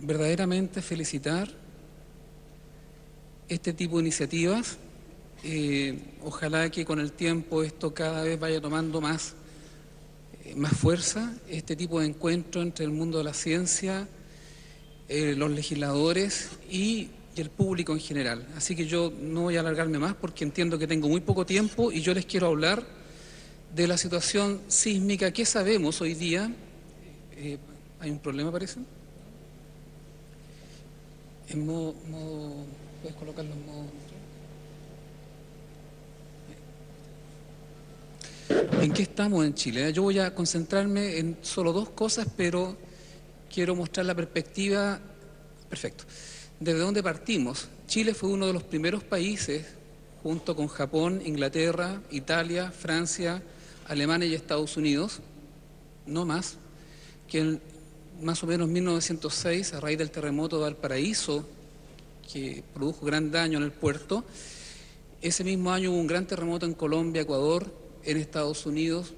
verdaderamente felicitar este tipo de iniciativas. Ojalá que con el tiempo esto cada vez vaya tomando más fuerza, este tipo de encuentro entre el mundo de la ciencia, los legisladores y el público en general. Así que yo no voy a alargarme más porque entiendo que tengo muy poco tiempo y yo les quiero hablar de la situación sísmica que sabemos hoy día. ¿Hay un problema, parece? En modo, ¿puedes colocarlo en modo? ¿En qué estamos en Chile? Yo voy a concentrarme en solo dos cosas, pero quiero mostrar la perspectiva. Perfecto. ¿Desde dónde partimos? Chile fue uno de los primeros países, junto con Japón, Inglaterra, Italia, Francia, Alemania y Estados Unidos, no más, que en más o menos 1906, a raíz del terremoto de Valparaíso, que produjo gran daño en el puerto, ese mismo año hubo un gran terremoto en Colombia, Ecuador, en Estados Unidos,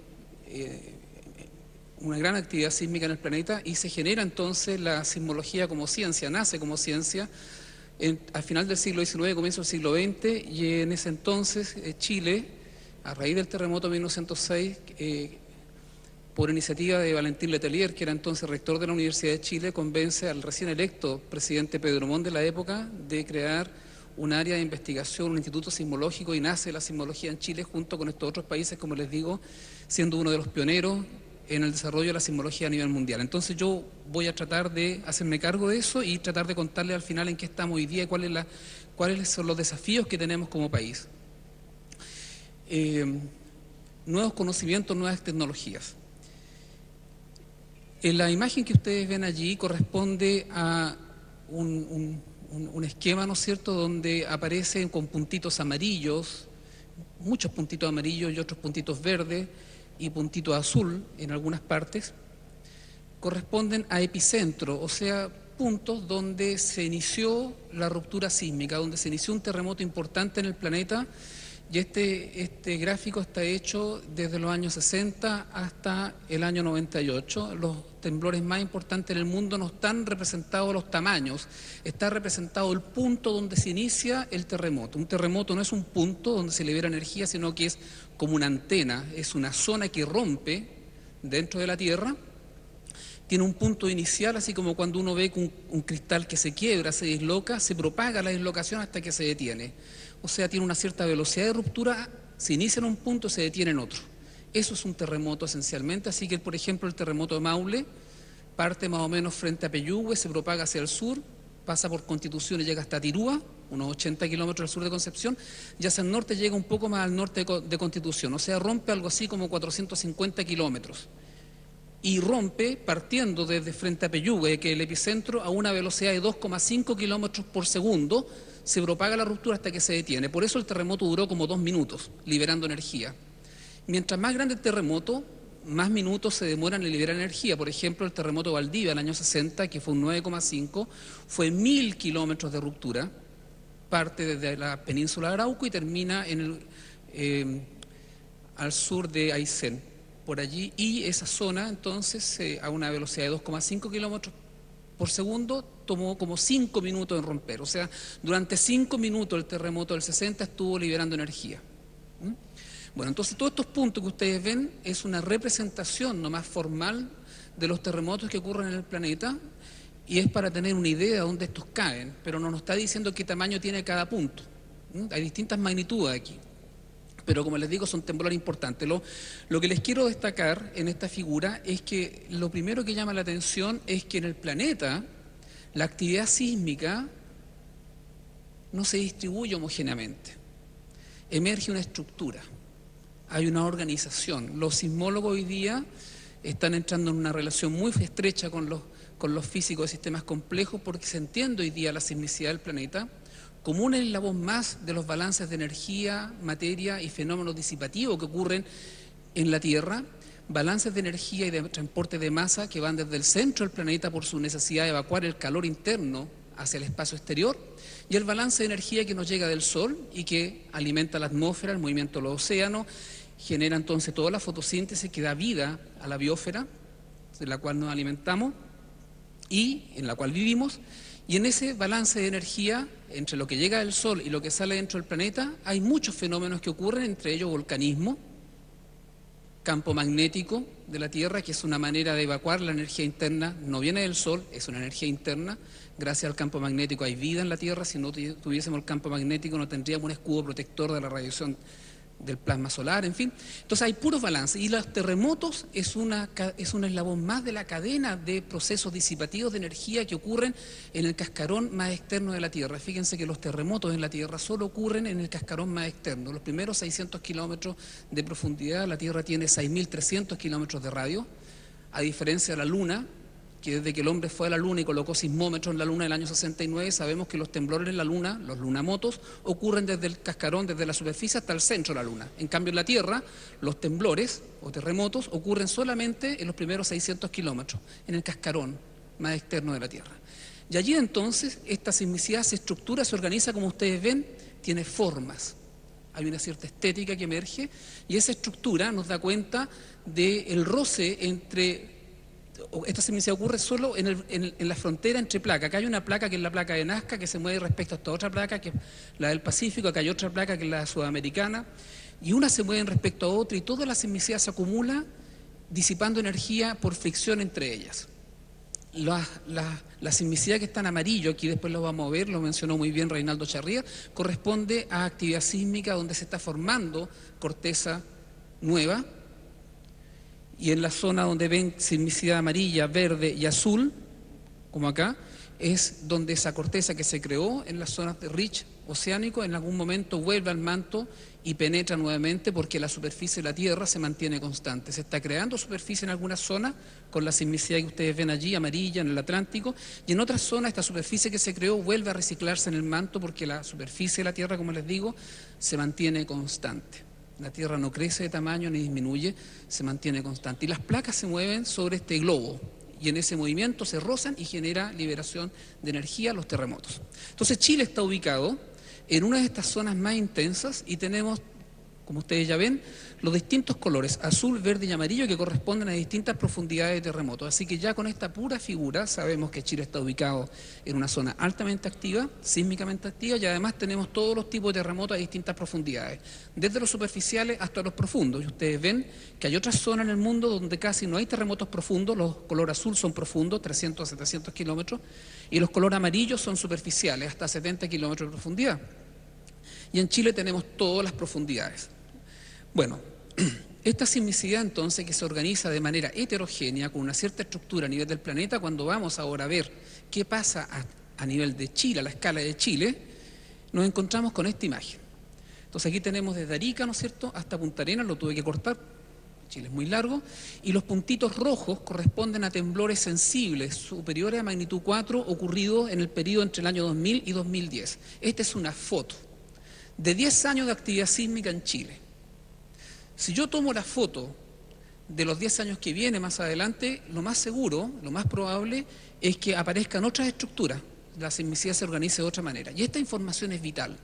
una gran actividad sísmica en el planeta, y se genera entonces la sismología como ciencia, nace como ciencia al final del siglo XIX, comienzo del siglo XX, y en ese entonces Chile, a raíz del terremoto de 1906, por iniciativa de Valentín Letelier, que era entonces rector de la Universidad de Chile, convence al recién electo presidente Pedro Montt de la época de crear un área de investigación, un instituto sismológico, y nace la sismología en Chile junto con estos otros países, como les digo, siendo uno de los pioneros en el desarrollo de la sismología a nivel mundial. Entonces yo voy a tratar de hacerme cargo de eso y tratar de contarles al final en qué estamos hoy día y cuáles son los desafíos que tenemos como país. Nuevos conocimientos, nuevas tecnologías. En la imagen que ustedes ven allí corresponde a un esquema, ¿no es cierto?, donde aparecen con puntitos amarillos, muchos puntitos amarillos y otros puntitos verdes y puntitos azul en algunas partes, corresponden a epicentro, o sea, puntos donde se inició la ruptura sísmica, donde se inició un terremoto importante en el planeta. Y este gráfico está hecho desde los años 60 hasta el año 98. Los temblores más importantes en el mundo no están representados los tamaños, está representado el punto donde se inicia el terremoto. Un terremoto no es un punto donde se libera energía, sino que es como una antena, es una zona que rompe dentro de la Tierra. Tiene un punto inicial, así como cuando uno ve que un cristal que se quiebra, se disloca, se propaga la dislocación hasta que se detiene. O sea, tiene una cierta velocidad de ruptura, se inicia en un punto y se detiene en otro. Eso es un terremoto esencialmente, así que por ejemplo el terremoto de Maule parte más o menos frente a Peyúgue, se propaga hacia el sur, pasa por Constitución y llega hasta Tirúa, unos 80 kilómetros al sur de Concepción, y hacia el norte llega un poco más al norte de Constitución, o sea, rompe algo así como 450 kilómetros. Y rompe partiendo desde frente a Peyúgue, que es el epicentro, a una velocidad de 2,5 kilómetros por segundo, se propaga la ruptura hasta que se detiene. Por eso el terremoto duró como 2 minutos, liberando energía. Mientras más grande el terremoto, más minutos se demoran en liberar energía. Por ejemplo, el terremoto de Valdivia, en el año 60, que fue un 9,5, fue 1000 kilómetros de ruptura, parte desde la península de Arauco y termina al sur de Aysén, por allí, y esa zona entonces a una velocidad de 2,5 kilómetros por segundo tomó como 5 minutos en romper. O sea, durante 5 minutos el terremoto del 60 estuvo liberando energía. Bueno, entonces todos estos puntos que ustedes ven es una representación no más formal de los terremotos que ocurren en el planeta, y es para tener una idea de dónde estos caen, pero no nos está diciendo qué tamaño tiene cada punto. Hay distintas magnitudes aquí, pero como les digo, son temblores importantes. Lo que les quiero destacar en esta figura es que lo primero que llama la atención es que en el planeta la actividad sísmica no se distribuye homogéneamente, emerge una estructura, hay una organización. Los sismólogos hoy día están entrando en una relación muy estrecha con los físicos de sistemas complejos, porque se entiende hoy día la sismicidad del planeta como un eslabón más de los balances de energía, materia y fenómenos disipativos que ocurren en la Tierra, balances de energía y de transporte de masa que van desde el centro del planeta por su necesidad de evacuar el calor interno hacia el espacio exterior, y el balance de energía que nos llega del Sol y que alimenta la atmósfera, el movimiento de los océanos, genera entonces toda la fotosíntesis que da vida a la biosfera, de la cual nos alimentamos, y en la cual vivimos, y en ese balance de energía entre lo que llega del Sol y lo que sale dentro del planeta hay muchos fenómenos que ocurren, entre ellos volcanismo, campo magnético de la Tierra, que es una manera de evacuar la energía interna, no viene del Sol, es una energía interna. Gracias al campo magnético hay vida en la Tierra, si no tuviésemos el campo magnético no tendríamos un escudo protector de la radiación del plasma solar, en fin. Entonces hay puros balances, y los terremotos es un eslabón más de la cadena de procesos disipativos de energía que ocurren en el cascarón más externo de la Tierra. Fíjense que los terremotos en la Tierra solo ocurren en el cascarón más externo. Los primeros 600 kilómetros de profundidad, la Tierra tiene 6.300 kilómetros de radio, a diferencia de la Luna, que desde que el hombre fue a la Luna y colocó sismómetros en la Luna en el año 69, sabemos que los temblores en la Luna, los lunamotos, ocurren desde el cascarón, desde la superficie hasta el centro de la Luna. En cambio en la Tierra, los temblores o terremotos ocurren solamente en los primeros 600 kilómetros, en el cascarón más externo de la Tierra. Y allí entonces esta sismicidad se estructura, se organiza, como ustedes ven, tiene formas. Hay una cierta estética que emerge, y esa estructura nos da cuenta del roce entre... Esta sismicidad ocurre solo en la frontera entre placas. Acá hay una placa que es la placa de Nazca, que se mueve respecto a esta otra placa, que es la del Pacífico. Acá hay otra placa que es la sudamericana, y una se mueve respecto a otra, y toda la sismicidad se acumula disipando energía por fricción entre ellas. La sismicidad que está en amarillo, aquí después lo vamos a ver, lo mencionó muy bien Reinaldo Charría, corresponde a actividad sísmica donde se está formando corteza nueva. Y en la zona donde ven sismicidad amarilla, verde y azul, como acá, es donde esa corteza que se creó en las zonas de ridge oceánico en algún momento vuelve al manto y penetra nuevamente, porque la superficie de la Tierra se mantiene constante. Se está creando superficie en algunas zonas con la sismicidad que ustedes ven allí, amarilla, en el Atlántico, y en otras zonas esta superficie que se creó vuelve a reciclarse en el manto, porque la superficie de la Tierra, como les digo, se mantiene constante. La Tierra no crece de tamaño ni disminuye, se mantiene constante. Y las placas se mueven sobre este globo, y en ese movimiento se rozan y genera liberación de energía, los terremotos. Entonces Chile está ubicado en una de estas zonas más intensas, y tenemos, como ustedes ya ven, los distintos colores, azul, verde y amarillo, que corresponden a distintas profundidades de terremotos. Así que ya con esta pura figura sabemos que Chile está ubicado en una zona altamente activa, sísmicamente activa, y además tenemos todos los tipos de terremotos a distintas profundidades, desde los superficiales hasta los profundos. Y ustedes ven que hay otras zonas en el mundo donde casi no hay terremotos profundos. Los color azul son profundos, 300 a 700 kilómetros, y los color amarillos son superficiales, hasta 70 kilómetros de profundidad. Y en Chile tenemos todas las profundidades. Bueno, esta sismicidad entonces, que se organiza de manera heterogénea, con una cierta estructura a nivel del planeta, cuando vamos ahora a ver qué pasa a nivel de Chile, a la escala de Chile, nos encontramos con esta imagen. Entonces aquí tenemos desde Arica, ¿no es cierto?, hasta Punta Arenas, lo tuve que cortar, Chile es muy largo, y los puntitos rojos corresponden a temblores sensibles superiores a magnitud 4 ocurridos en el periodo entre el año 2000 y 2010. Esta es una foto de 10 años de actividad sísmica en Chile. Si yo tomo la foto de los 10 años que viene más adelante, lo más seguro, lo más probable es que aparezcan otras estructuras, la sismicidad se organice de otra manera. Y esta información es vital.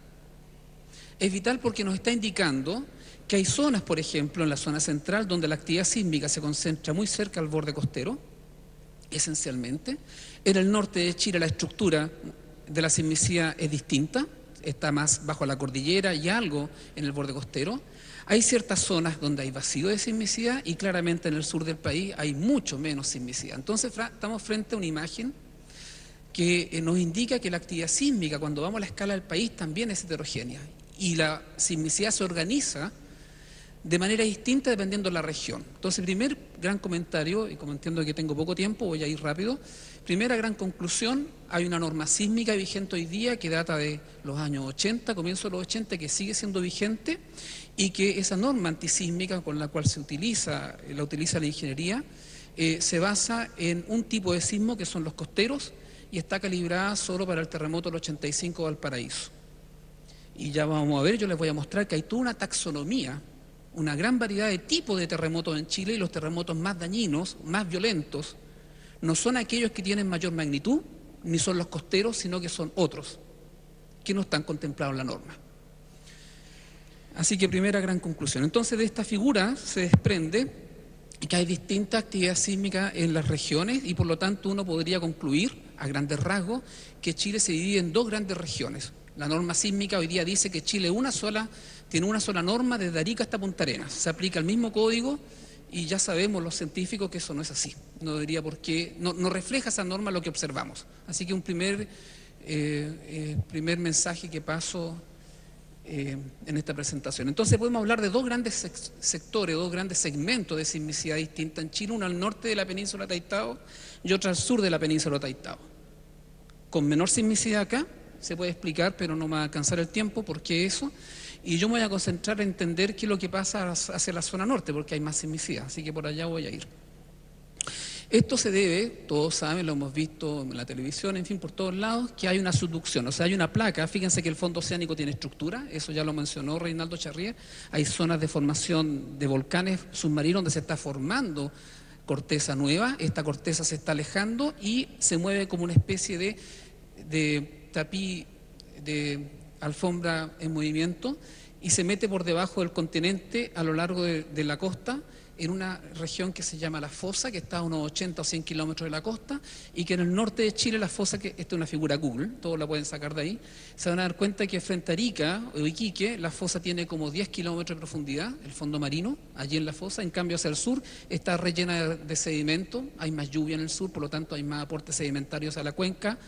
Es vital porque nos está indicando que hay zonas, por ejemplo, en la zona central, donde la actividad sísmica se concentra muy cerca al borde costero, esencialmente. En el norte de Chile la estructura de la sismicidad es distinta, está más bajo la cordillera y algo en el borde costero. Hay ciertas zonas donde hay vacío de sismicidad, y claramente en el sur del país hay mucho menos sismicidad. Entonces estamos frente a una imagen que nos indica que la actividad sísmica, cuando vamos a la escala del país, también es heterogénea, y la sismicidad se organiza de manera distinta dependiendo de la región. Entonces, el primer gran comentario, y como entiendo que tengo poco tiempo, voy a ir rápido. Primera gran conclusión: hay una norma sísmica vigente hoy día que data de los años 80, comienzo de los 80, que sigue siendo vigente, y que esa norma antisísmica con la cual la utiliza la ingeniería, se basa en un tipo de sismo que son los costeros, y está calibrada solo para el terremoto del 85 de Valparaíso. Y ya vamos a ver, yo les voy a mostrar que hay toda una taxonomía, una gran variedad de tipos de terremotos en Chile, y los terremotos más dañinos, más violentos, no son aquellos que tienen mayor magnitud, ni son los costeros, sino que son otros, que no están contemplados en la norma. Así que primera gran conclusión. Entonces, de esta figura se desprende y que hay distinta actividad sísmica en las regiones y por lo tanto uno podría concluir a grandes rasgos que Chile se divide en dos grandes regiones. La norma sísmica hoy día dice que Chile tiene una sola norma desde Arica hasta Punta Arenas, se aplica el mismo código y ya sabemos los científicos que eso no es así, no debería por qué, no refleja esa norma lo que observamos. Así que un primer mensaje que paso en esta presentación. Entonces podemos hablar de dos grandes sectores, dos grandes segmentos de sismicidad distinta en Chile, uno al norte de la península Taitao y otro al sur de la península Taitao. Con menor sismicidad acá, se puede explicar, pero no me va a alcanzar el tiempo, por qué eso, y yo me voy a concentrar en entender qué es lo que pasa hacia la zona norte, porque hay más sismicidad, así que por allá voy a ir. Esto se debe, todos saben, lo hemos visto en la televisión, en fin, por todos lados, que hay una subducción, o sea, hay una placa. Fíjense que el fondo oceánico tiene estructura, eso ya lo mencionó Reinaldo Charrier. Hay zonas de formación de volcanes submarinos donde se está formando corteza nueva, esta corteza se está alejando y se mueve como una especie de tapiz, de alfombra en movimiento y se mete por debajo del continente a lo largo de la costa, en una región que se llama La Fosa, que está a unos 80 o 100 kilómetros de la costa, y que en el norte de Chile la fosa, que esta es una figura Google, todos la pueden sacar de ahí, se van a dar cuenta que frente a Arica o Iquique, la fosa tiene como 10 kilómetros de profundidad, el fondo marino, allí en la fosa. En cambio hacia el sur está rellena de sedimento, hay más lluvia en el sur, por lo tanto hay más aportes sedimentarios a la cuenca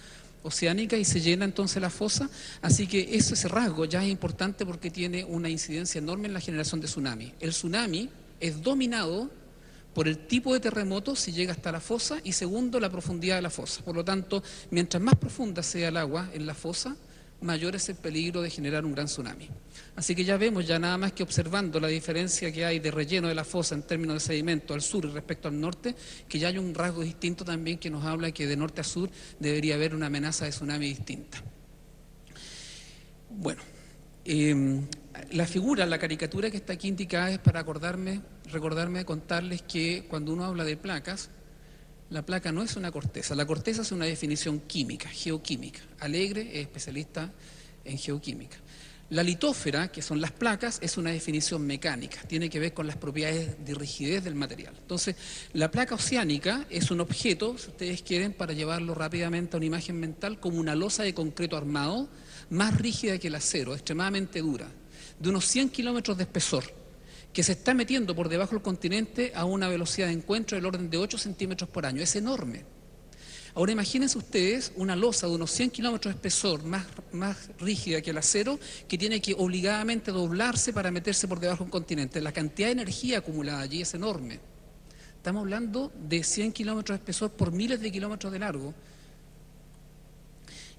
oceánica y se llena entonces la fosa. Así que ese rasgo ya es importante porque tiene una incidencia enorme en la generación de tsunami. El tsunami es dominado por el tipo de terremoto si llega hasta la fosa y segundo, la profundidad de la fosa. Por lo tanto, mientras más profunda sea el agua en la fosa, mayor es el peligro de generar un gran tsunami. Así que ya vemos, ya nada más que observando la diferencia que hay de relleno de la fosa en términos de sedimento al sur y respecto al norte, que ya hay un rasgo distinto también que nos habla que de norte a sur debería haber una amenaza de tsunami distinta. Bueno, la figura, la caricatura que está aquí indicada es para recordarme de contarles que cuando uno habla de placas, la placa no es una corteza. La corteza es una definición química, geoquímica. Alegre es especialista en geoquímica. La litósfera, que son las placas, es una definición mecánica, tiene que ver con las propiedades de rigidez del material. Entonces, la placa oceánica es un objeto, si ustedes quieren, para llevarlo rápidamente a una imagen mental, como una losa de concreto armado, más rígida que el acero, extremadamente dura, de unos 100 kilómetros de espesor, que se está metiendo por debajo del continente a una velocidad de encuentro del orden de 8 centímetros por año. Es enorme. Ahora imagínense ustedes una losa de unos 100 kilómetros de espesor, más rígida que el acero, que tiene que obligadamente doblarse para meterse por debajo del continente. La cantidad de energía acumulada allí es enorme. Estamos hablando de 100 kilómetros de espesor por miles de kilómetros de largo.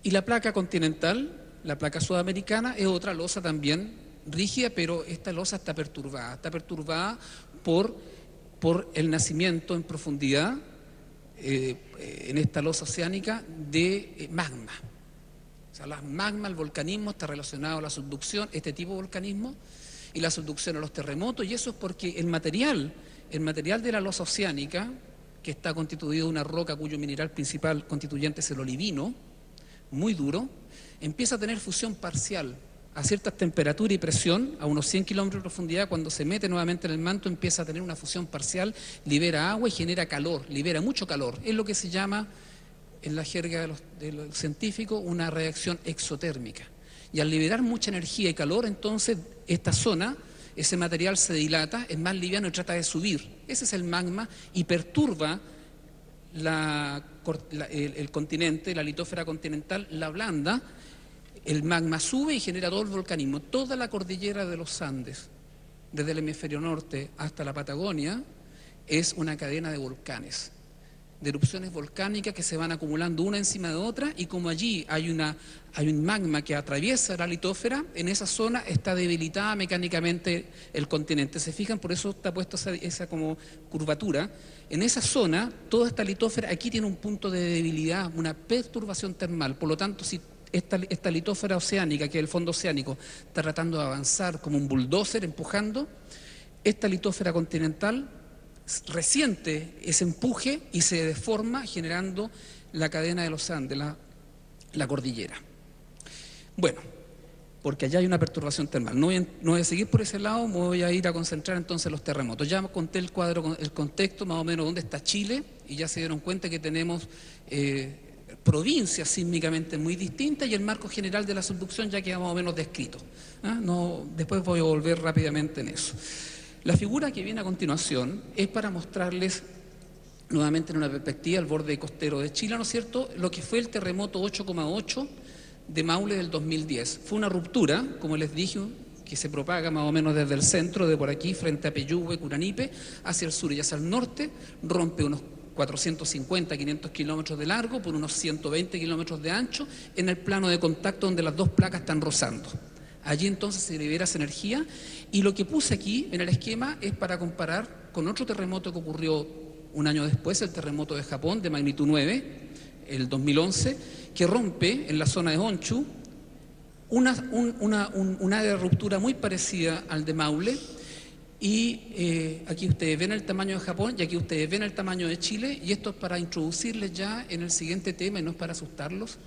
Y la placa continental, la placa sudamericana, es otra losa también rígida, pero esta losa está perturbada por el nacimiento en profundidad en esta losa oceánica de magma. O sea, las magma, el volcanismo está relacionado a la subducción, este tipo de volcanismo, y la subducción a los terremotos, y eso es porque el material de la losa oceánica, que está constituido de una roca cuyo mineral principal constituyente es el olivino, muy duro, empieza a tener fusión parcial a ciertas temperaturas y presión, a unos 100 kilómetros de profundidad. Cuando se mete nuevamente en el manto empieza a tener una fusión parcial, libera agua y genera calor, libera mucho calor. Es lo que se llama, en la jerga de los científicos, una reacción exotérmica. Y al liberar mucha energía y calor, entonces esta zona, ese material se dilata, es más liviano y trata de subir. Ese es el magma y perturba el continente, la litósfera continental, la blanda. El magma sube y genera todo el volcanismo. Toda la cordillera de los Andes, desde el hemisferio norte hasta la Patagonia, es una cadena de volcanes, de erupciones volcánicas que se van acumulando una encima de otra, y como allí hay un magma que atraviesa la litósfera, en esa zona está debilitada mecánicamente el continente. ¿Se fijan? Por eso está puesto esa como curvatura. En esa zona, toda esta litósfera aquí tiene un punto de debilidad, una perturbación termal. Por lo tanto, si esta litósfera oceánica, que es el fondo oceánico, está tratando de avanzar como un bulldozer empujando, esta litósfera continental resiente ese empuje y se deforma, generando la cadena de los Andes, la cordillera. Bueno, porque allá hay una perturbación termal. No voy a seguir por ese lado, me voy a ir a concentrar entonces en los terremotos. Ya conté el cuadro, el contexto, más o menos dónde está Chile, y ya se dieron cuenta que tenemos provincias sísmicamente muy distintas y el marco general de la subducción ya queda más o menos descrito. Después voy a volver rápidamente en eso. La figura que viene a continuación es para mostrarles nuevamente en una perspectiva el borde costero de Chile, ¿no es cierto?, lo que fue el terremoto 8,8 de Maule del 2010. Fue una ruptura, como les dije, que se propaga más o menos desde el centro, de por aquí, frente a Peyúgue, Curanipe, hacia el sur y hacia el norte, rompe unos 450, 500 kilómetros de largo por unos 120 kilómetros de ancho en el plano de contacto donde las dos placas están rozando. Allí entonces se libera esa energía y lo que puse aquí en el esquema es para comparar con otro terremoto que ocurrió un año después, el terremoto de Japón de magnitud 9, el 2011, que rompe en la zona de Honshu un área de ruptura muy parecida al de Maule. Y aquí ustedes ven el tamaño de Japón y aquí ustedes ven el tamaño de Chile, y esto es para introducirles ya en el siguiente tema y no es para asustarlos.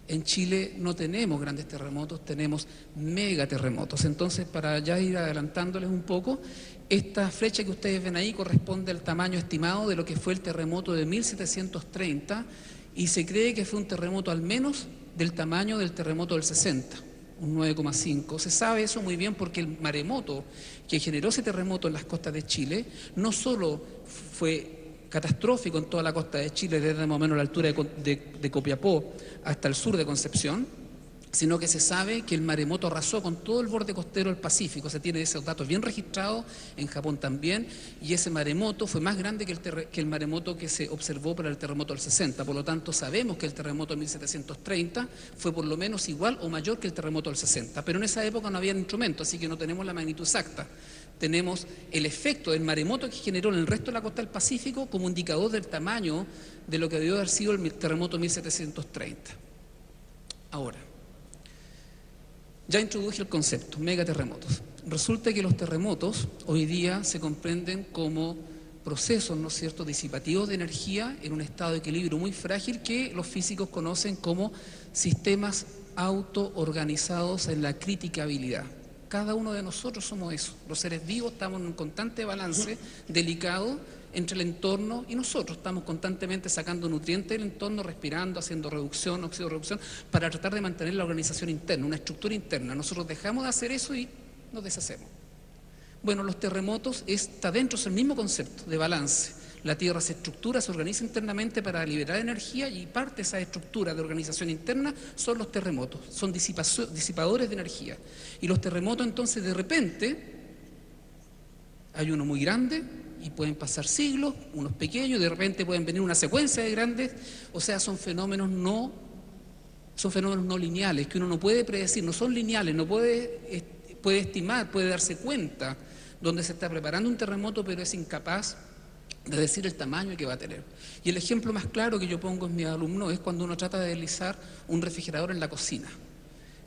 En Chile no tenemos grandes terremotos, tenemos megaterremotos. Entonces, para ya ir adelantándoles un poco, esta flecha que ustedes ven ahí corresponde al tamaño estimado de lo que fue el terremoto de 1730 y se cree que fue un terremoto al menos del tamaño del terremoto del 60. Un 9,5. Se sabe eso muy bien porque el maremoto que generó ese terremoto en las costas de Chile no solo fue catastrófico en toda la costa de Chile, desde más o menos la altura de Copiapó hasta el sur de Concepción, sino que se sabe que el maremoto arrasó con todo el borde costero del Pacífico. Se tiene esos datos bien registrados, en Japón también, y ese maremoto fue más grande que el maremoto que se observó para el terremoto del 60. Por lo tanto, sabemos que el terremoto de 1730 fue por lo menos igual o mayor que el terremoto del 60. Pero en esa época no había instrumentos, así que no tenemos la magnitud exacta. Tenemos el efecto del maremoto que generó en el resto de la costa del Pacífico como indicador del tamaño de lo que debió haber sido el terremoto de 1730. Ahora, ya introduje el concepto, megaterremotos. Resulta que los terremotos hoy día se comprenden como procesos, ¿no es cierto?, disipativos de energía en un estado de equilibrio muy frágil que los físicos conocen como sistemas autoorganizados en la criticabilidad. Cada uno de nosotros somos eso. Los seres vivos estamos en un constante balance delicado entre el entorno y nosotros. Estamos constantemente sacando nutrientes del entorno, respirando, haciendo reducción, oxidorreducción, para tratar de mantener la organización interna, una estructura interna. Nosotros dejamos de hacer eso y nos deshacemos. Bueno, los terremotos está dentro del mismo concepto de balance. La Tierra se estructura, se organiza internamente para liberar energía y parte de esa estructura de organización interna son los terremotos, son disipadores de energía. Y los terremotos entonces de repente, hay uno muy grande y pueden pasar siglos, unos pequeños, de repente pueden venir una secuencia de grandes, o sea, son fenómenos no lineales, que uno no puede predecir, no son lineales, no puede estimar, puede darse cuenta donde se está preparando un terremoto, pero es incapaz de decir el tamaño que va a tener. Y el ejemplo más claro que yo pongo en mis alumnos es cuando uno trata de deslizar un refrigerador en la cocina.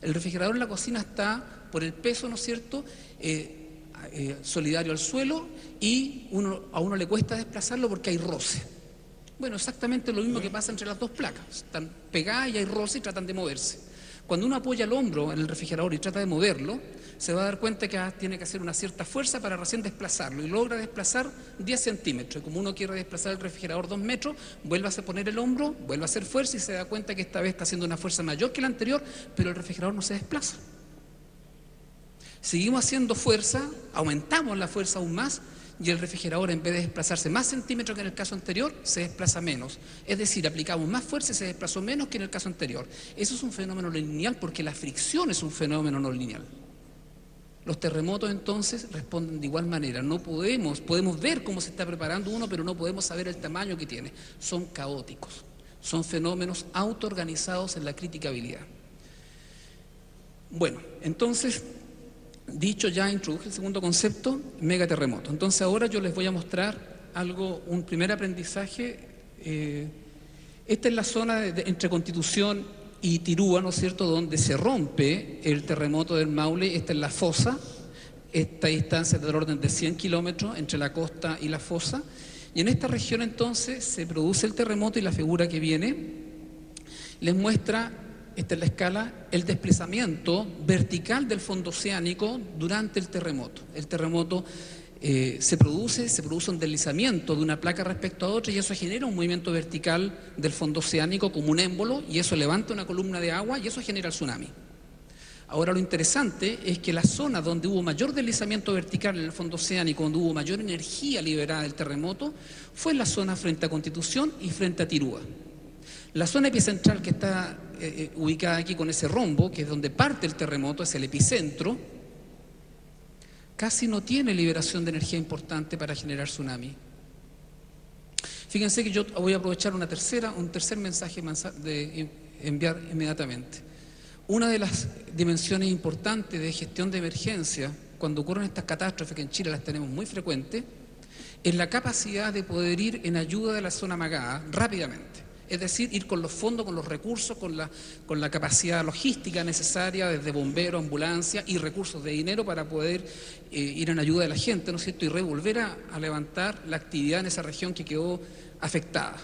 El refrigerador en la cocina está por el peso, ¿no es cierto?, solidario al suelo, y a uno le cuesta desplazarlo porque hay roce. Bueno, exactamente lo mismo que pasa entre las dos placas. Están pegadas y hay roce y tratan de moverse. Cuando uno apoya el hombro en el refrigerador y trata de moverlo, se va a dar cuenta que tiene que hacer una cierta fuerza para recién desplazarlo, y logra desplazar 10 centímetros. Y como uno quiere desplazar el refrigerador 2 metros, vuelve a poner el hombro, vuelve a hacer fuerza y se da cuenta que esta vez está haciendo una fuerza mayor que la anterior, pero el refrigerador no se desplaza. Seguimos haciendo fuerza, aumentamos la fuerza aún más, y el refrigerador, en vez de desplazarse más centímetros que en el caso anterior, se desplaza menos. Es decir, aplicamos más fuerza y se desplazó menos que en el caso anterior. Eso es un fenómeno no lineal porque la fricción es un fenómeno no lineal. Los terremotos entonces responden de igual manera. No podemos ver cómo se está preparando uno, pero no podemos saber el tamaño que tiene. Son caóticos, son fenómenos autoorganizados en la criticabilidad. Bueno, entonces, dicho ya, introduje el segundo concepto, megaterremoto. Entonces ahora yo les voy a mostrar un primer aprendizaje. Esta es la zona entre Constitución y Tirúa, ¿no es cierto?, donde se rompe el terremoto del Maule. Esta es la fosa, esta distancia es del orden de 100 kilómetros entre la costa y la fosa. Y en esta región entonces se produce el terremoto, y la figura que viene les muestra esta es la escala, el desplazamiento vertical del fondo oceánico durante el terremoto. El terremoto se produce un deslizamiento de una placa respecto a otra y eso genera un movimiento vertical del fondo oceánico como un émbolo y eso levanta una columna de agua y eso genera el tsunami. Ahora lo interesante es que la zona donde hubo mayor deslizamiento vertical en el fondo oceánico, donde hubo mayor energía liberada del terremoto, fue la zona frente a Constitución y frente a Tirúa. La zona epicentral que está ubicada aquí con ese rombo, que es donde parte el terremoto, es el epicentro, casi no tiene liberación de energía importante para generar tsunami. Fíjense que yo voy a aprovechar un tercer mensaje de enviar inmediatamente. Una de las dimensiones importantes de gestión de emergencia, cuando ocurren estas catástrofes, que en Chile las tenemos muy frecuentes, es la capacidad de poder ir en ayuda de la zona amagada rápidamente. Es decir, ir con los fondos, con los recursos, con la capacidad logística necesaria, desde bomberos, ambulancia y recursos de dinero para poder ir en ayuda de la gente, ¿no es cierto? Y volver a levantar la actividad en esa región que quedó afectada.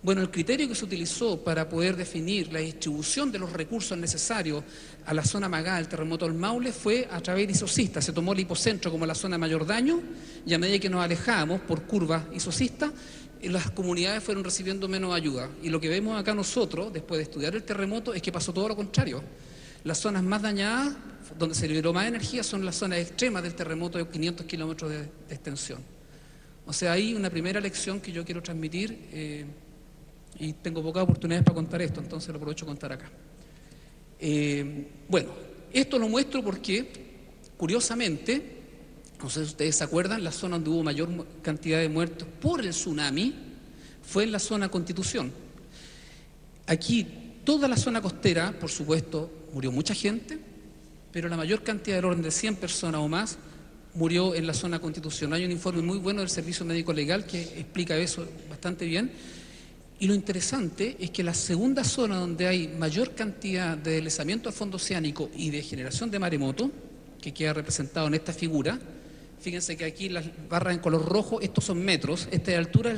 Bueno, el criterio que se utilizó para poder definir la distribución de los recursos necesarios a la zona amagada del terremoto del Maule fue a través de isocistas. Se tomó el hipocentro como la zona de mayor daño y a medida que nos alejábamos por curvas isocistas, las comunidades fueron recibiendo menos ayuda. Y lo que vemos acá nosotros, después de estudiar el terremoto, es que pasó todo lo contrario. Las zonas más dañadas, donde se liberó más energía, son las zonas extremas del terremoto de 500 kilómetros de extensión. O sea, hay una primera lección que yo quiero transmitir, y tengo pocas oportunidades para contar esto, entonces lo aprovecho a contar acá. Bueno, esto lo muestro porque, curiosamente, no sé si ustedes se acuerdan, la zona donde hubo mayor cantidad de muertos por el tsunami fue en la zona Constitución. Aquí, toda la zona costera, por supuesto, murió mucha gente, pero la mayor cantidad, del orden de 100 personas o más, murió en la zona Constitución. Hay un informe muy bueno del Servicio Médico Legal que explica eso bastante bien. Y lo interesante es que la segunda zona donde hay mayor cantidad de deslizamiento al fondo oceánico y de generación de maremoto, que queda representado en esta figura, fíjense que aquí las barras en color rojo, estos son metros, esta es la altura del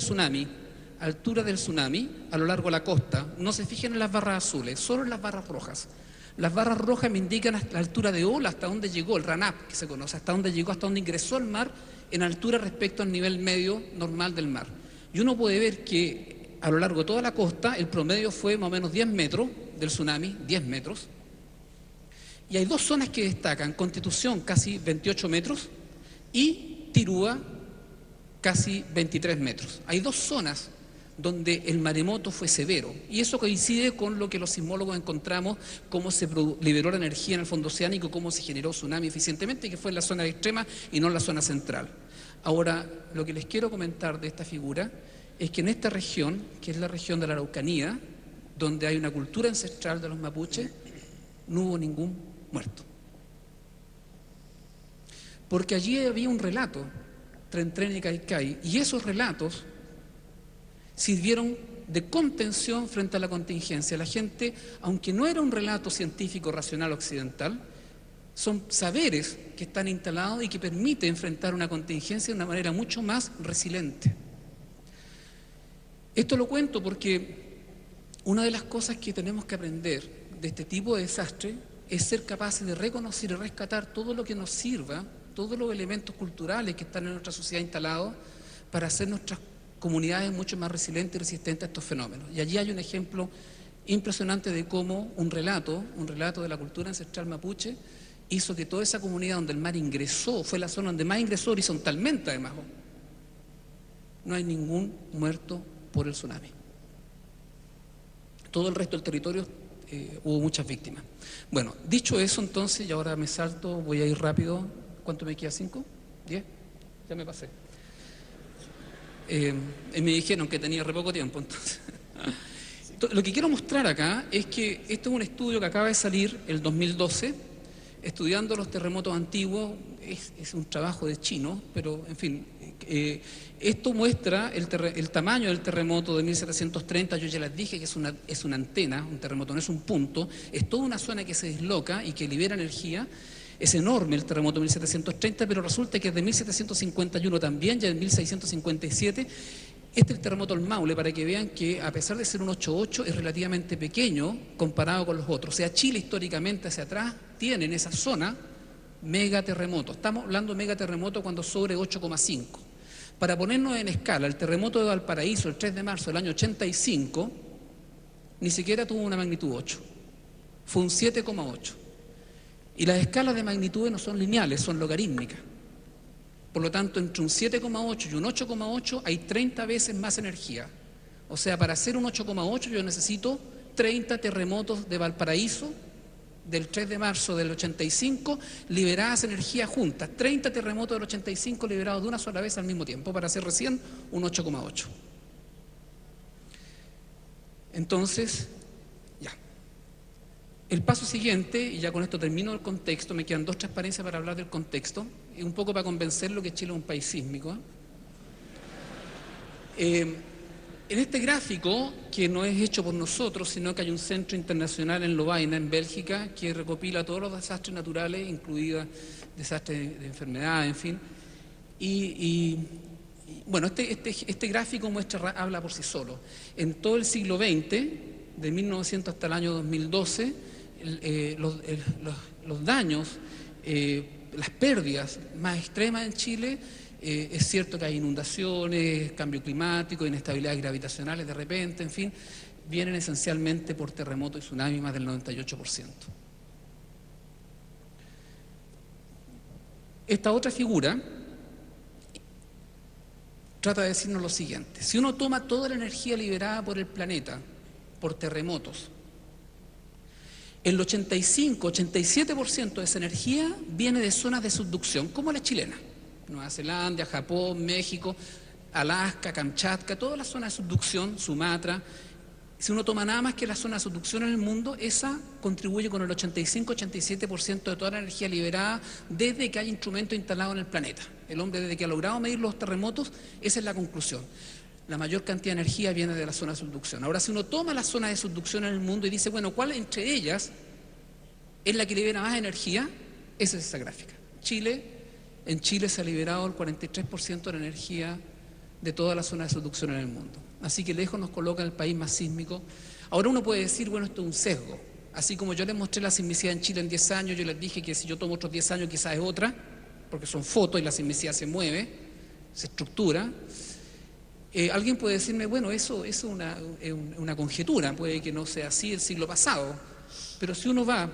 tsunami a lo largo de la costa. No se fijen en las barras azules, solo en las barras rojas. Las barras rojas me indican la altura de ola, hasta dónde llegó, el run-up que se conoce, hasta dónde llegó, hasta dónde ingresó el mar en altura respecto al nivel medio normal del mar. Y uno puede ver que a lo largo de toda la costa, el promedio fue más o menos 10 metros del tsunami, 10 metros. Y hay dos zonas que destacan, Constitución casi 28 metros y Tirúa casi 23 metros. Hay dos zonas donde el maremoto fue severo y eso coincide con lo que los sismólogos encontramos, cómo se liberó la energía en el fondo oceánico, cómo se generó tsunami eficientemente, que fue en la zona extrema y no en la zona central. Ahora, lo que les quiero comentar de esta figura es que en esta región, que es la región de la Araucanía, donde hay una cultura ancestral de los mapuches, no hubo ningún muerto. Porque allí había un relato, Tren Tren y Caicay, y esos relatos sirvieron de contención frente a la contingencia. La gente, aunque no era un relato científico racional occidental, son saberes que están instalados y que permiten enfrentar una contingencia de una manera mucho más resiliente. Esto lo cuento porque una de las cosas que tenemos que aprender de este tipo de desastre es ser capaces de reconocer y rescatar todo lo que nos sirva, todos los elementos culturales que están en nuestra sociedad instalados para hacer nuestras comunidades mucho más resilientes y resistentes a estos fenómenos. Y allí hay un ejemplo impresionante de cómo un relato de la cultura ancestral mapuche hizo que toda esa comunidad donde el mar ingresó, fue la zona donde más ingresó horizontalmente además, no hay ningún muerto por el tsunami. Todo el resto del territorio hubo muchas víctimas. Bueno, dicho eso entonces, y ahora me salto, voy a ir rápido. ¿Cuánto me queda? ¿5? ¿10? Ya me pasé. Me dijeron que tenía re poco tiempo, entonces. Lo que quiero mostrar acá es que esto es un estudio que acaba de salir el 2012, estudiando los terremotos antiguos. Es un trabajo de chino, pero en fin, esto muestra el tamaño del terremoto de 1730. Yo ya les dije que es una antena, un terremoto no es un punto, es toda una zona que se disloca y que libera energía. Es enorme el terremoto de 1730, pero resulta que desde 1751 también, ya en 1657, Este es el terremoto del Maule, para que vean que a pesar de ser un 8.8 es relativamente pequeño comparado con los otros. O sea, Chile históricamente hacia atrás tiene en esa zona megaterremotos. Estamos hablando de megaterremoto cuando sobre 8,5. Para ponernos en escala, el terremoto de Valparaíso el 3 de marzo del año 85 ni siquiera tuvo una magnitud 8, fue un 7,8. Y las escalas de magnitudes no son lineales, son logarítmicas. Por lo tanto, entre un 7,8 y un 8,8 hay 30 veces más energía. O sea, para hacer un 8,8 yo necesito 30 terremotos de Valparaíso del 3 de marzo del 85 liberadas energía juntas. 30 terremotos del 85 liberados de una sola vez al mismo tiempo para hacer recién un 8,8. Entonces, ya. El paso siguiente, y ya con esto termino el contexto, me quedan 2 transparencias para hablar del contexto, y un poco para convencerlo que Chile es un país sísmico. En este gráfico, que no es hecho por nosotros, sino que hay un centro internacional en Lovaina, en Bélgica, que recopila todos los desastres naturales, incluidos desastres de enfermedad, en fin. Bueno, este gráfico habla por sí solo. En todo el siglo XX, de 1900 hasta el año 2012, los daños, las pérdidas más extremas en Chile, es cierto que hay inundaciones, cambio climático, inestabilidades gravitacionales de repente, en fin, vienen esencialmente por terremoto y tsunami, más del 98%. Esta otra figura trata de decirnos lo siguiente: si uno toma toda la energía liberada por el planeta, por terremotos, el 85-87% de esa energía viene de zonas de subducción, como la chilena, Nueva Zelanda, Japón, México, Alaska, Kamchatka, todas las zonas de subducción, Sumatra. Si uno toma nada más que la zona de subducción en el mundo, esa contribuye con el 85-87% de toda la energía liberada desde que hay instrumentos instalados en el planeta. El hombre, desde que ha logrado medir los terremotos, esa es la conclusión. La mayor cantidad de energía viene de la zona de subducción. Ahora, si uno toma la zona de subducción en el mundo y dice, bueno, ¿cuál entre ellas es la que libera más energía? Esa es esa gráfica. En Chile se ha liberado el 43% de la energía de toda la zona de subducción en el mundo. Así que lejos nos coloca en el país más sísmico. Ahora uno puede decir, bueno, esto es un sesgo. Así como yo les mostré la sismicidad en Chile en 10 años, yo les dije que si yo tomo otros 10 años quizás es otra, porque son fotos y la sismicidad se mueve, se estructura. Alguien puede decirme, bueno, eso es una conjetura, puede que no sea así el siglo pasado, pero si uno va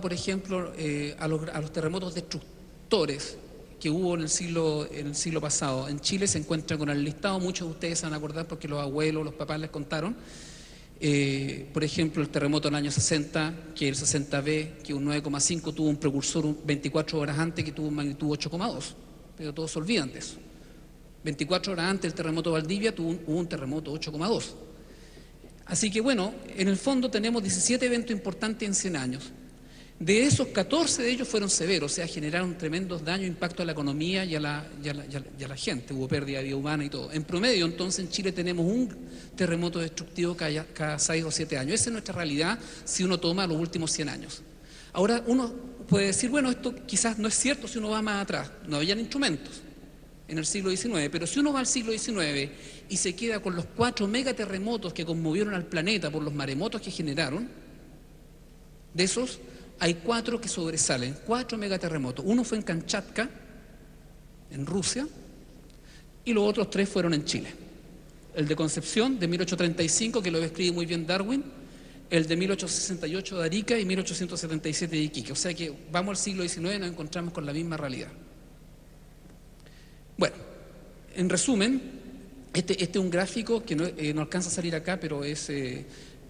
por ejemplo, a los terremotos destructores que hubo en el siglo pasado. En Chile se encuentra con el listado, muchos de ustedes se van a acordar porque los abuelos, los papás les contaron. Por ejemplo, el terremoto del año 60, que el 60B, que un 9,5 tuvo un precursor 24 horas antes que tuvo un magnitud 8,2, pero todos se olvidan de eso. 24 horas antes del terremoto de Valdivia hubo un terremoto 8,2. Así que bueno, en el fondo tenemos 17 eventos importantes en 100 años. De esos, 14 de ellos fueron severos, o sea, generaron tremendos daños, impacto a la economía y a la gente, hubo pérdida de vida humana y todo. En promedio, entonces, en Chile tenemos un terremoto destructivo cada 6 o 7 años. Esa es nuestra realidad si uno toma los últimos 100 años. Ahora, uno puede decir, bueno, esto quizás no es cierto si uno va más atrás, no habían instrumentos en el siglo XIX, pero si uno va al siglo XIX y se queda con los 4 megaterremotos que conmovieron al planeta por los maremotos que generaron, de esos hay 4 que sobresalen, 4 megaterremotos. Uno fue en Kamchatka, en Rusia, y los otros 3 fueron en Chile. El de Concepción, de 1835, que lo describe muy bien Darwin, el de 1868 de Arica y 1877 de Iquique. O sea que vamos al siglo XIX y nos encontramos con la misma realidad. Bueno, en resumen, este es un gráfico que no alcanza a salir acá, pero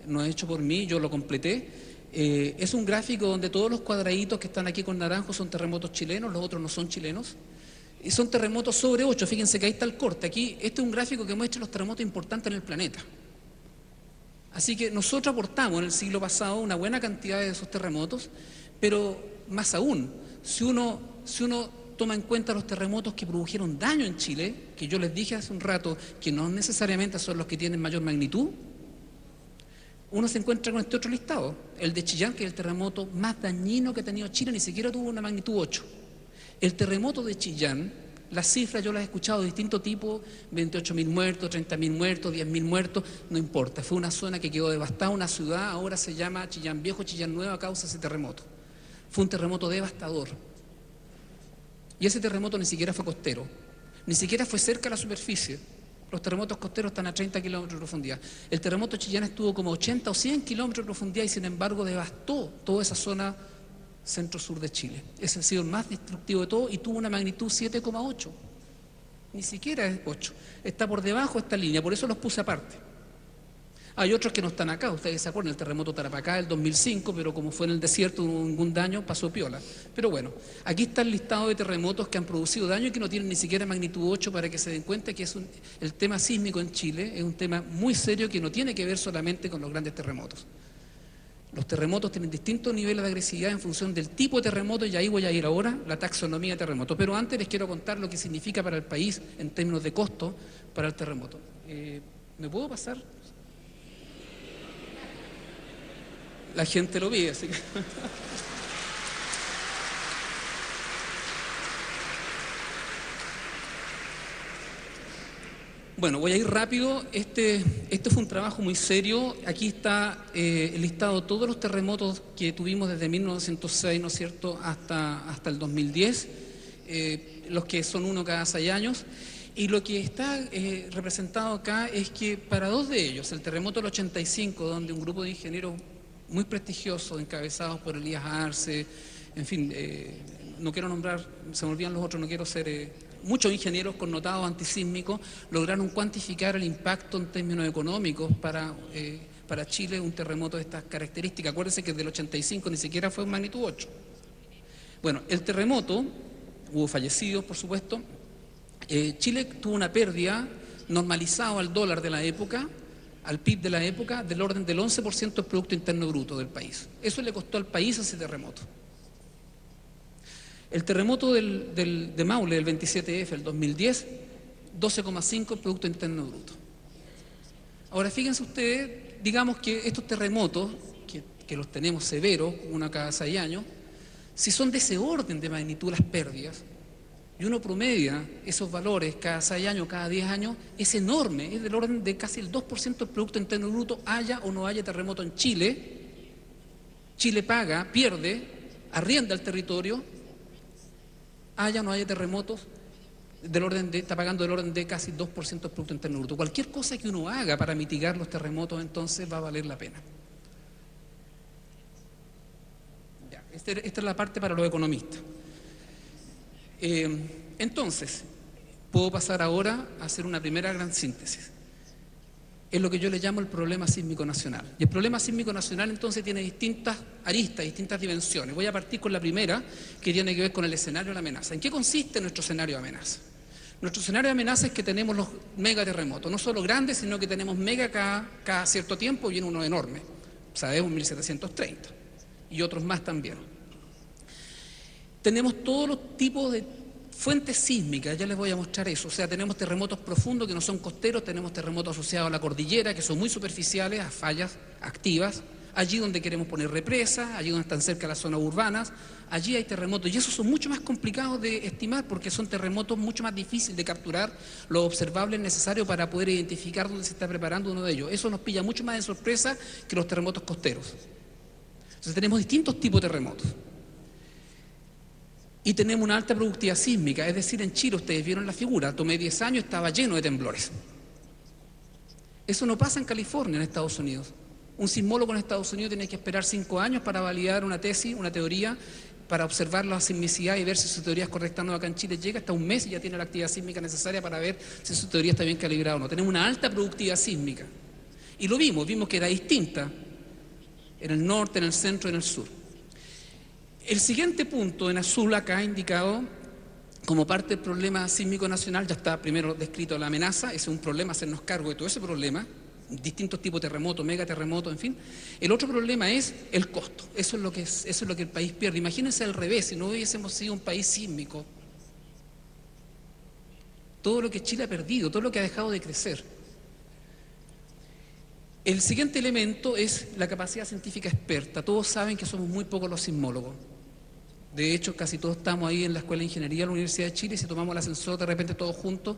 no es hecho por mí, yo lo completé. Es un gráfico donde todos los cuadraditos que están aquí con naranjo son terremotos chilenos, los otros no son chilenos. Y son terremotos sobre 8, fíjense que ahí está el corte. Aquí, este es un gráfico que muestra los terremotos importantes en el planeta. Así que nosotros aportamos en el siglo pasado una buena cantidad de esos terremotos, pero más aún, si uno toma en cuenta los terremotos que produjeron daño en Chile, que yo les dije hace un rato que no necesariamente son los que tienen mayor magnitud, uno se encuentra con este otro listado, el de Chillán, que es el terremoto más dañino que ha tenido Chile, ni siquiera tuvo una magnitud 8. El terremoto de Chillán Las cifras yo las he escuchado de distinto tipo, 28.000 muertos, 30.000 muertos, 10.000 muertos, no importa. Fue una zona que quedó devastada, una ciudad, ahora se llama Chillán Viejo, Chillán Nuevo a causa de ese terremoto. Fue un terremoto devastador. Y ese terremoto ni siquiera fue costero, ni siquiera fue cerca de la superficie. Los terremotos costeros están a 30 kilómetros de profundidad. El terremoto chillán estuvo como 80 o 100 kilómetros de profundidad y sin embargo devastó toda esa zona centro-sur de Chile. Ese ha sido el más destructivo de todo y tuvo una magnitud 7,8. Ni siquiera es 8. Está por debajo de esta línea, por eso los puse aparte. Hay otros que no están acá, ustedes se acuerdan, el terremoto Tarapacá del 2005, pero como fue en el desierto, no hubo ningún daño, pasó piola. Pero bueno, aquí está el listado de terremotos que han producido daño y que no tienen ni siquiera magnitud 8 para que se den cuenta que el tema sísmico en Chile es un tema muy serio que no tiene que ver solamente con los grandes terremotos. Los terremotos tienen distintos niveles de agresividad en función del tipo de terremoto y ahí voy a ir ahora, la taxonomía de terremoto. Pero antes les quiero contar lo que significa para el país en términos de costo para el terremoto. ¿Me puedo pasar? La gente lo pide, así que... Bueno, voy a ir rápido. Este fue un trabajo muy serio. Aquí está el listado de todos los terremotos que tuvimos desde 1906, ¿no es cierto?, hasta el 2010, los que son uno cada 6 años. Y lo que está representado acá es que para 2 de ellos, el terremoto del 85, donde un grupo de ingenieros muy prestigiosos, encabezados por Elías Arce, en fin, no quiero nombrar, se me olvidan los otros, no quiero ser... muchos ingenieros connotados antisísmicos lograron cuantificar el impacto en términos económicos para Chile un terremoto de estas características. Acuérdense que del 85 ni siquiera fue en magnitud 8. Bueno, el terremoto, hubo fallecidos, por supuesto. Chile tuvo una pérdida normalizado al dólar de la época, al PIB de la época, del orden del 11% del Producto Interno Bruto del país. Eso le costó al país ese terremoto. El terremoto de Maule, del 27F, el 2010, 12,5 el Producto Interno Bruto. Ahora, fíjense ustedes, digamos que estos terremotos, que los tenemos severos, uno cada 6 años, si son de ese orden de magnitud las pérdidas, y uno promedia esos valores cada 6 años, cada 10 años, es enorme, es del orden de casi el 2% del Producto Interno Bruto, haya o no haya terremoto en Chile. Chile paga, pierde, arrienda el territorio, haya o no haya terremotos, está pagando del orden de casi 2% del Producto Interno Bruto. Cualquier cosa que uno haga para mitigar los terremotos, entonces va a valer la pena. Ya, esta es la parte para los economistas. Entonces, puedo pasar ahora a hacer una primera gran síntesis. Es lo que yo le llamo el problema sísmico nacional. Y el problema sísmico nacional entonces tiene distintas aristas, distintas dimensiones. Voy a partir con la primera, que tiene que ver con el escenario de la amenaza. ¿En qué consiste nuestro escenario de amenaza? Nuestro escenario de amenaza es que tenemos los megaterremotos, no solo grandes, sino que tenemos mega cada cierto tiempo, viene uno enorme. Sabemos 1730 y otros más también. Tenemos todos los tipos de fuentes sísmicas, ya les voy a mostrar eso. O sea, tenemos terremotos profundos que no son costeros, tenemos terremotos asociados a la cordillera que son muy superficiales, a fallas activas, allí donde queremos poner represas, allí donde están cerca las zonas urbanas, allí hay terremotos y esos son mucho más complicados de estimar porque son terremotos mucho más difíciles de capturar lo observable necesario para poder identificar dónde se está preparando uno de ellos. Eso nos pilla mucho más de sorpresa que los terremotos costeros. Entonces tenemos distintos tipos de terremotos. Y tenemos una alta productividad sísmica, es decir, en Chile, ustedes vieron la figura, tomé 10 años, estaba lleno de temblores. Eso no pasa en California, en Estados Unidos. Un sismólogo en Estados Unidos tiene que esperar 5 años para validar una tesis, una teoría, para observar la sismicidad y ver si su teoría es correcta o no. Acá en Chile llega hasta un mes y ya tiene la actividad sísmica necesaria para ver si su teoría está bien calibrada o no. Tenemos una alta productividad sísmica. Y lo vimos que era distinta en el norte, en el centro y en el sur. El siguiente punto en azul acá indicado como parte del problema sísmico nacional, ya está primero descrito la amenaza, ese es un problema, hacernos cargo de todo ese problema, distintos tipos de terremotos, megaterremotos, en fin. El otro problema es el costo, eso es lo que el país pierde. Imagínense al revés, si no hubiésemos sido un país sísmico, todo lo que Chile ha perdido, todo lo que ha dejado de crecer. El siguiente elemento es la capacidad científica experta. Todos saben que somos muy pocos los sismólogos. De hecho, casi todos estamos ahí en la Escuela de Ingeniería de la Universidad de Chile y si tomamos el ascensor de repente todos juntos,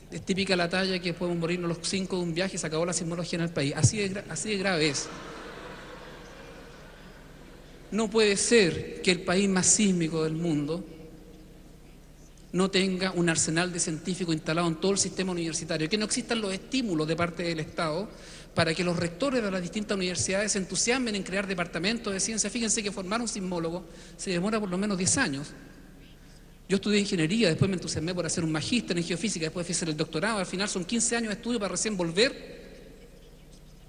es típica la talla que podemos morirnos los 5 de un viaje y se acabó la sismología en el país. Así de grave es. No puede ser que el país más sísmico del mundo no tenga un arsenal de científicos instalado en todo el sistema universitario, que no existan los estímulos de parte del Estado para que los rectores de las distintas universidades se entusiasmen en crear departamentos de ciencia. Fíjense que formar un sismólogo se demora por lo menos 10 años. Yo estudié ingeniería, después me entusiasmé por hacer un magíster en geofísica, después fui a hacer el doctorado, al final son 15 años de estudio para recién volver,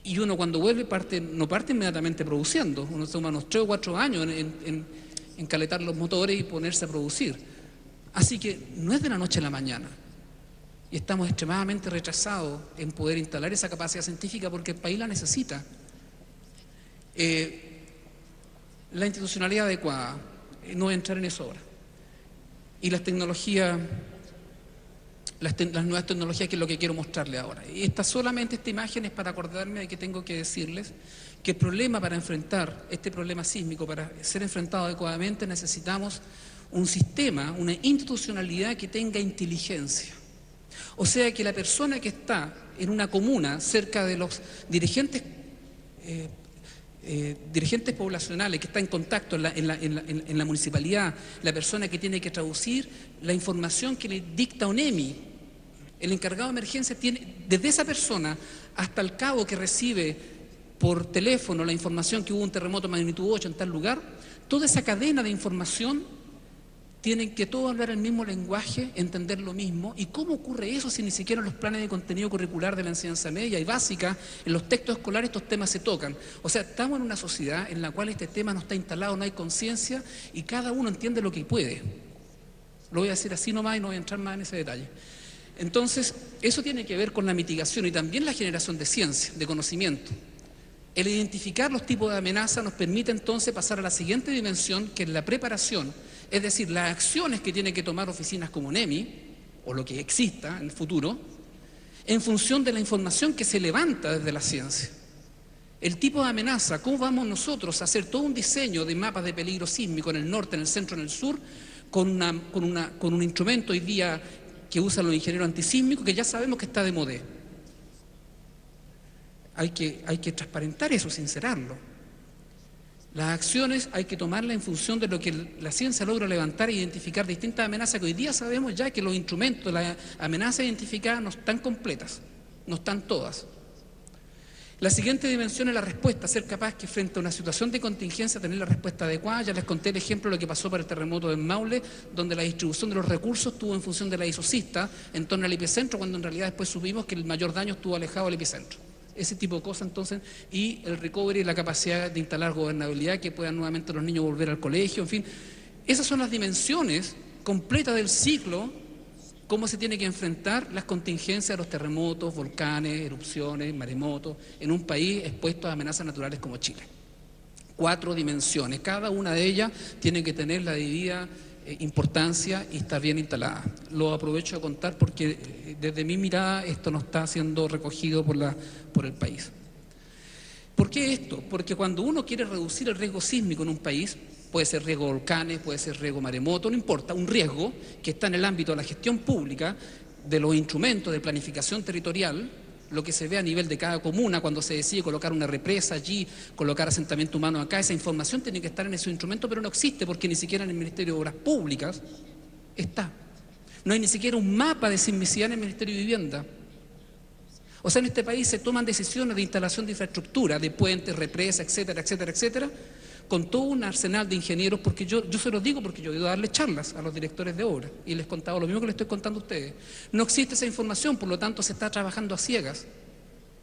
y uno cuando vuelve no parte inmediatamente produciendo, uno toma unos 3 o 4 años en calentar los motores y ponerse a producir. Así que no es de la noche a la mañana, y estamos extremadamente retrasados en poder instalar esa capacidad científica porque el país la necesita. La institucionalidad adecuada, no voy a entrar en eso ahora. Y las tecnologías, las nuevas tecnologías, que es lo que quiero mostrarle ahora. Y solamente esta imagen es para acordarme de que tengo que decirles que el problema para enfrentar este problema sísmico, para ser enfrentado adecuadamente, necesitamos un sistema, una institucionalidad que tenga inteligencia. O sea, que la persona que está en una comuna cerca de los dirigentes poblacionales, que está en contacto en la municipalidad, la persona que tiene que traducir la información que le dicta ONEMI, el encargado de emergencia tiene, desde esa persona hasta el cabo que recibe por teléfono la información que hubo un terremoto magnitud 8 en tal lugar, toda esa cadena de información tienen que todos hablar el mismo lenguaje, entender lo mismo. ¿Y cómo ocurre eso si ni siquiera en los planes de contenido curricular de la enseñanza media y básica, en los textos escolares, estos temas se tocan? O sea, estamos en una sociedad en la cual este tema no está instalado, no hay conciencia y cada uno entiende lo que puede. Lo voy a decir así nomás y no voy a entrar más en ese detalle. Entonces, eso tiene que ver con la mitigación y también la generación de ciencia, de conocimiento. El identificar los tipos de amenaza nos permite entonces pasar a la siguiente dimensión, que es la preparación, es decir, las acciones que tienen que tomar oficinas como NEMI, o lo que exista en el futuro, en función de la información que se levanta desde la ciencia. El tipo de amenaza, cómo vamos nosotros a hacer todo un diseño de mapas de peligro sísmico en el norte, en el centro, en el sur, con un instrumento hoy día que usan los ingenieros antisísmicos, que ya sabemos que está de moda. Hay que transparentar eso, sincerarlo. Las acciones hay que tomarlas en función de lo que la ciencia logra levantar e identificar distintas amenazas que hoy día sabemos ya que los instrumentos, las amenazas identificadas no están completas, no están todas. La siguiente dimensión es la respuesta, ser capaz que frente a una situación de contingencia tener la respuesta adecuada. Ya les conté el ejemplo de lo que pasó para el terremoto en Maule, donde la distribución de los recursos estuvo en función de la isosista en torno al epicentro, cuando en realidad después supimos que el mayor daño estuvo alejado del epicentro. Ese tipo de cosas entonces, y el recovery, la capacidad de instalar gobernabilidad, que puedan nuevamente los niños volver al colegio, en fin. Esas son las dimensiones completas del ciclo, cómo se tiene que enfrentar las contingencias de los terremotos, volcanes, erupciones, maremotos, en un país expuesto a amenazas naturales como Chile. 4 dimensiones, cada una de ellas tiene que tener la debida importancia y está bien instalada. Lo aprovecho a contar porque desde mi mirada esto no está siendo recogido por el país. ¿Por qué esto? Porque cuando uno quiere reducir el riesgo sísmico en un país, puede ser riesgo de volcanes, puede ser riesgo maremoto, no importa, un riesgo que está en el ámbito de la gestión pública, de los instrumentos de planificación territorial, lo que se ve a nivel de cada comuna cuando se decide colocar una represa allí, colocar asentamiento humano acá, esa información tiene que estar en ese instrumento, pero no existe porque ni siquiera en el Ministerio de Obras Públicas está. No hay ni siquiera un mapa de sismicidad en el Ministerio de Vivienda. O sea, en este país se toman decisiones de instalación de infraestructura, de puentes, represas, etcétera, etcétera, etcétera, con todo un arsenal de ingenieros, porque yo se los digo porque yo he ido a darle charlas a los directores de obra y les he contado lo mismo que les estoy contando a ustedes. No existe esa información, por lo tanto se está trabajando a ciegas.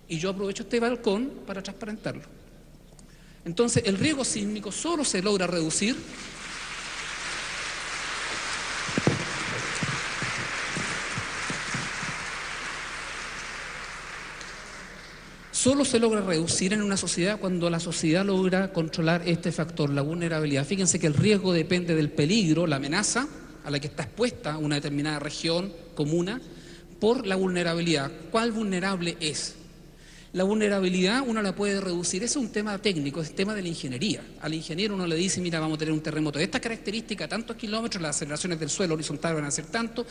Y yo aprovecho este balcón para transparentarlo. Entonces, el riesgo sísmico solo se logra reducir en una sociedad cuando la sociedad logra controlar este factor, la vulnerabilidad. Fíjense que el riesgo depende del peligro, la amenaza a la que está expuesta una determinada región, comuna, por la vulnerabilidad. ¿Cuál vulnerable es? La vulnerabilidad uno la puede reducir, eso es un tema técnico, es tema de la ingeniería. Al ingeniero uno le dice, mira, vamos a tener un terremoto de esta característica, tantos kilómetros, las aceleraciones del suelo horizontales van a ser tanto,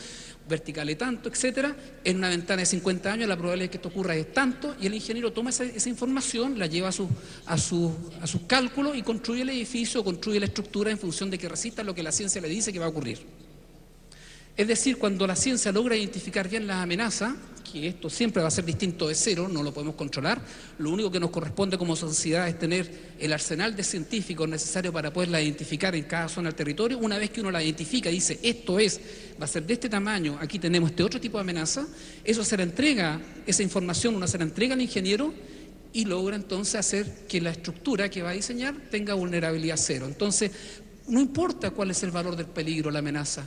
verticales tanto, etcétera. En una ventana de 50 años la probabilidad de que esto ocurra es tanto, y el ingeniero toma esa información, la lleva a sus cálculos y construye el edificio, construye la estructura en función de que resista lo que la ciencia le dice que va a ocurrir. Es decir, cuando la ciencia logra identificar bien las amenazas, que esto siempre va a ser distinto de cero, no lo podemos controlar, lo único que nos corresponde como sociedad es tener el arsenal de científicos necesario para poderla identificar en cada zona del territorio. Una vez que uno la identifica, dice, esto va a ser de este tamaño, aquí tenemos este otro tipo de amenaza, eso se le entrega, esa información uno se la entrega al ingeniero y logra entonces hacer que la estructura que va a diseñar tenga vulnerabilidad cero. Entonces, no importa cuál es el valor del peligro, la amenaza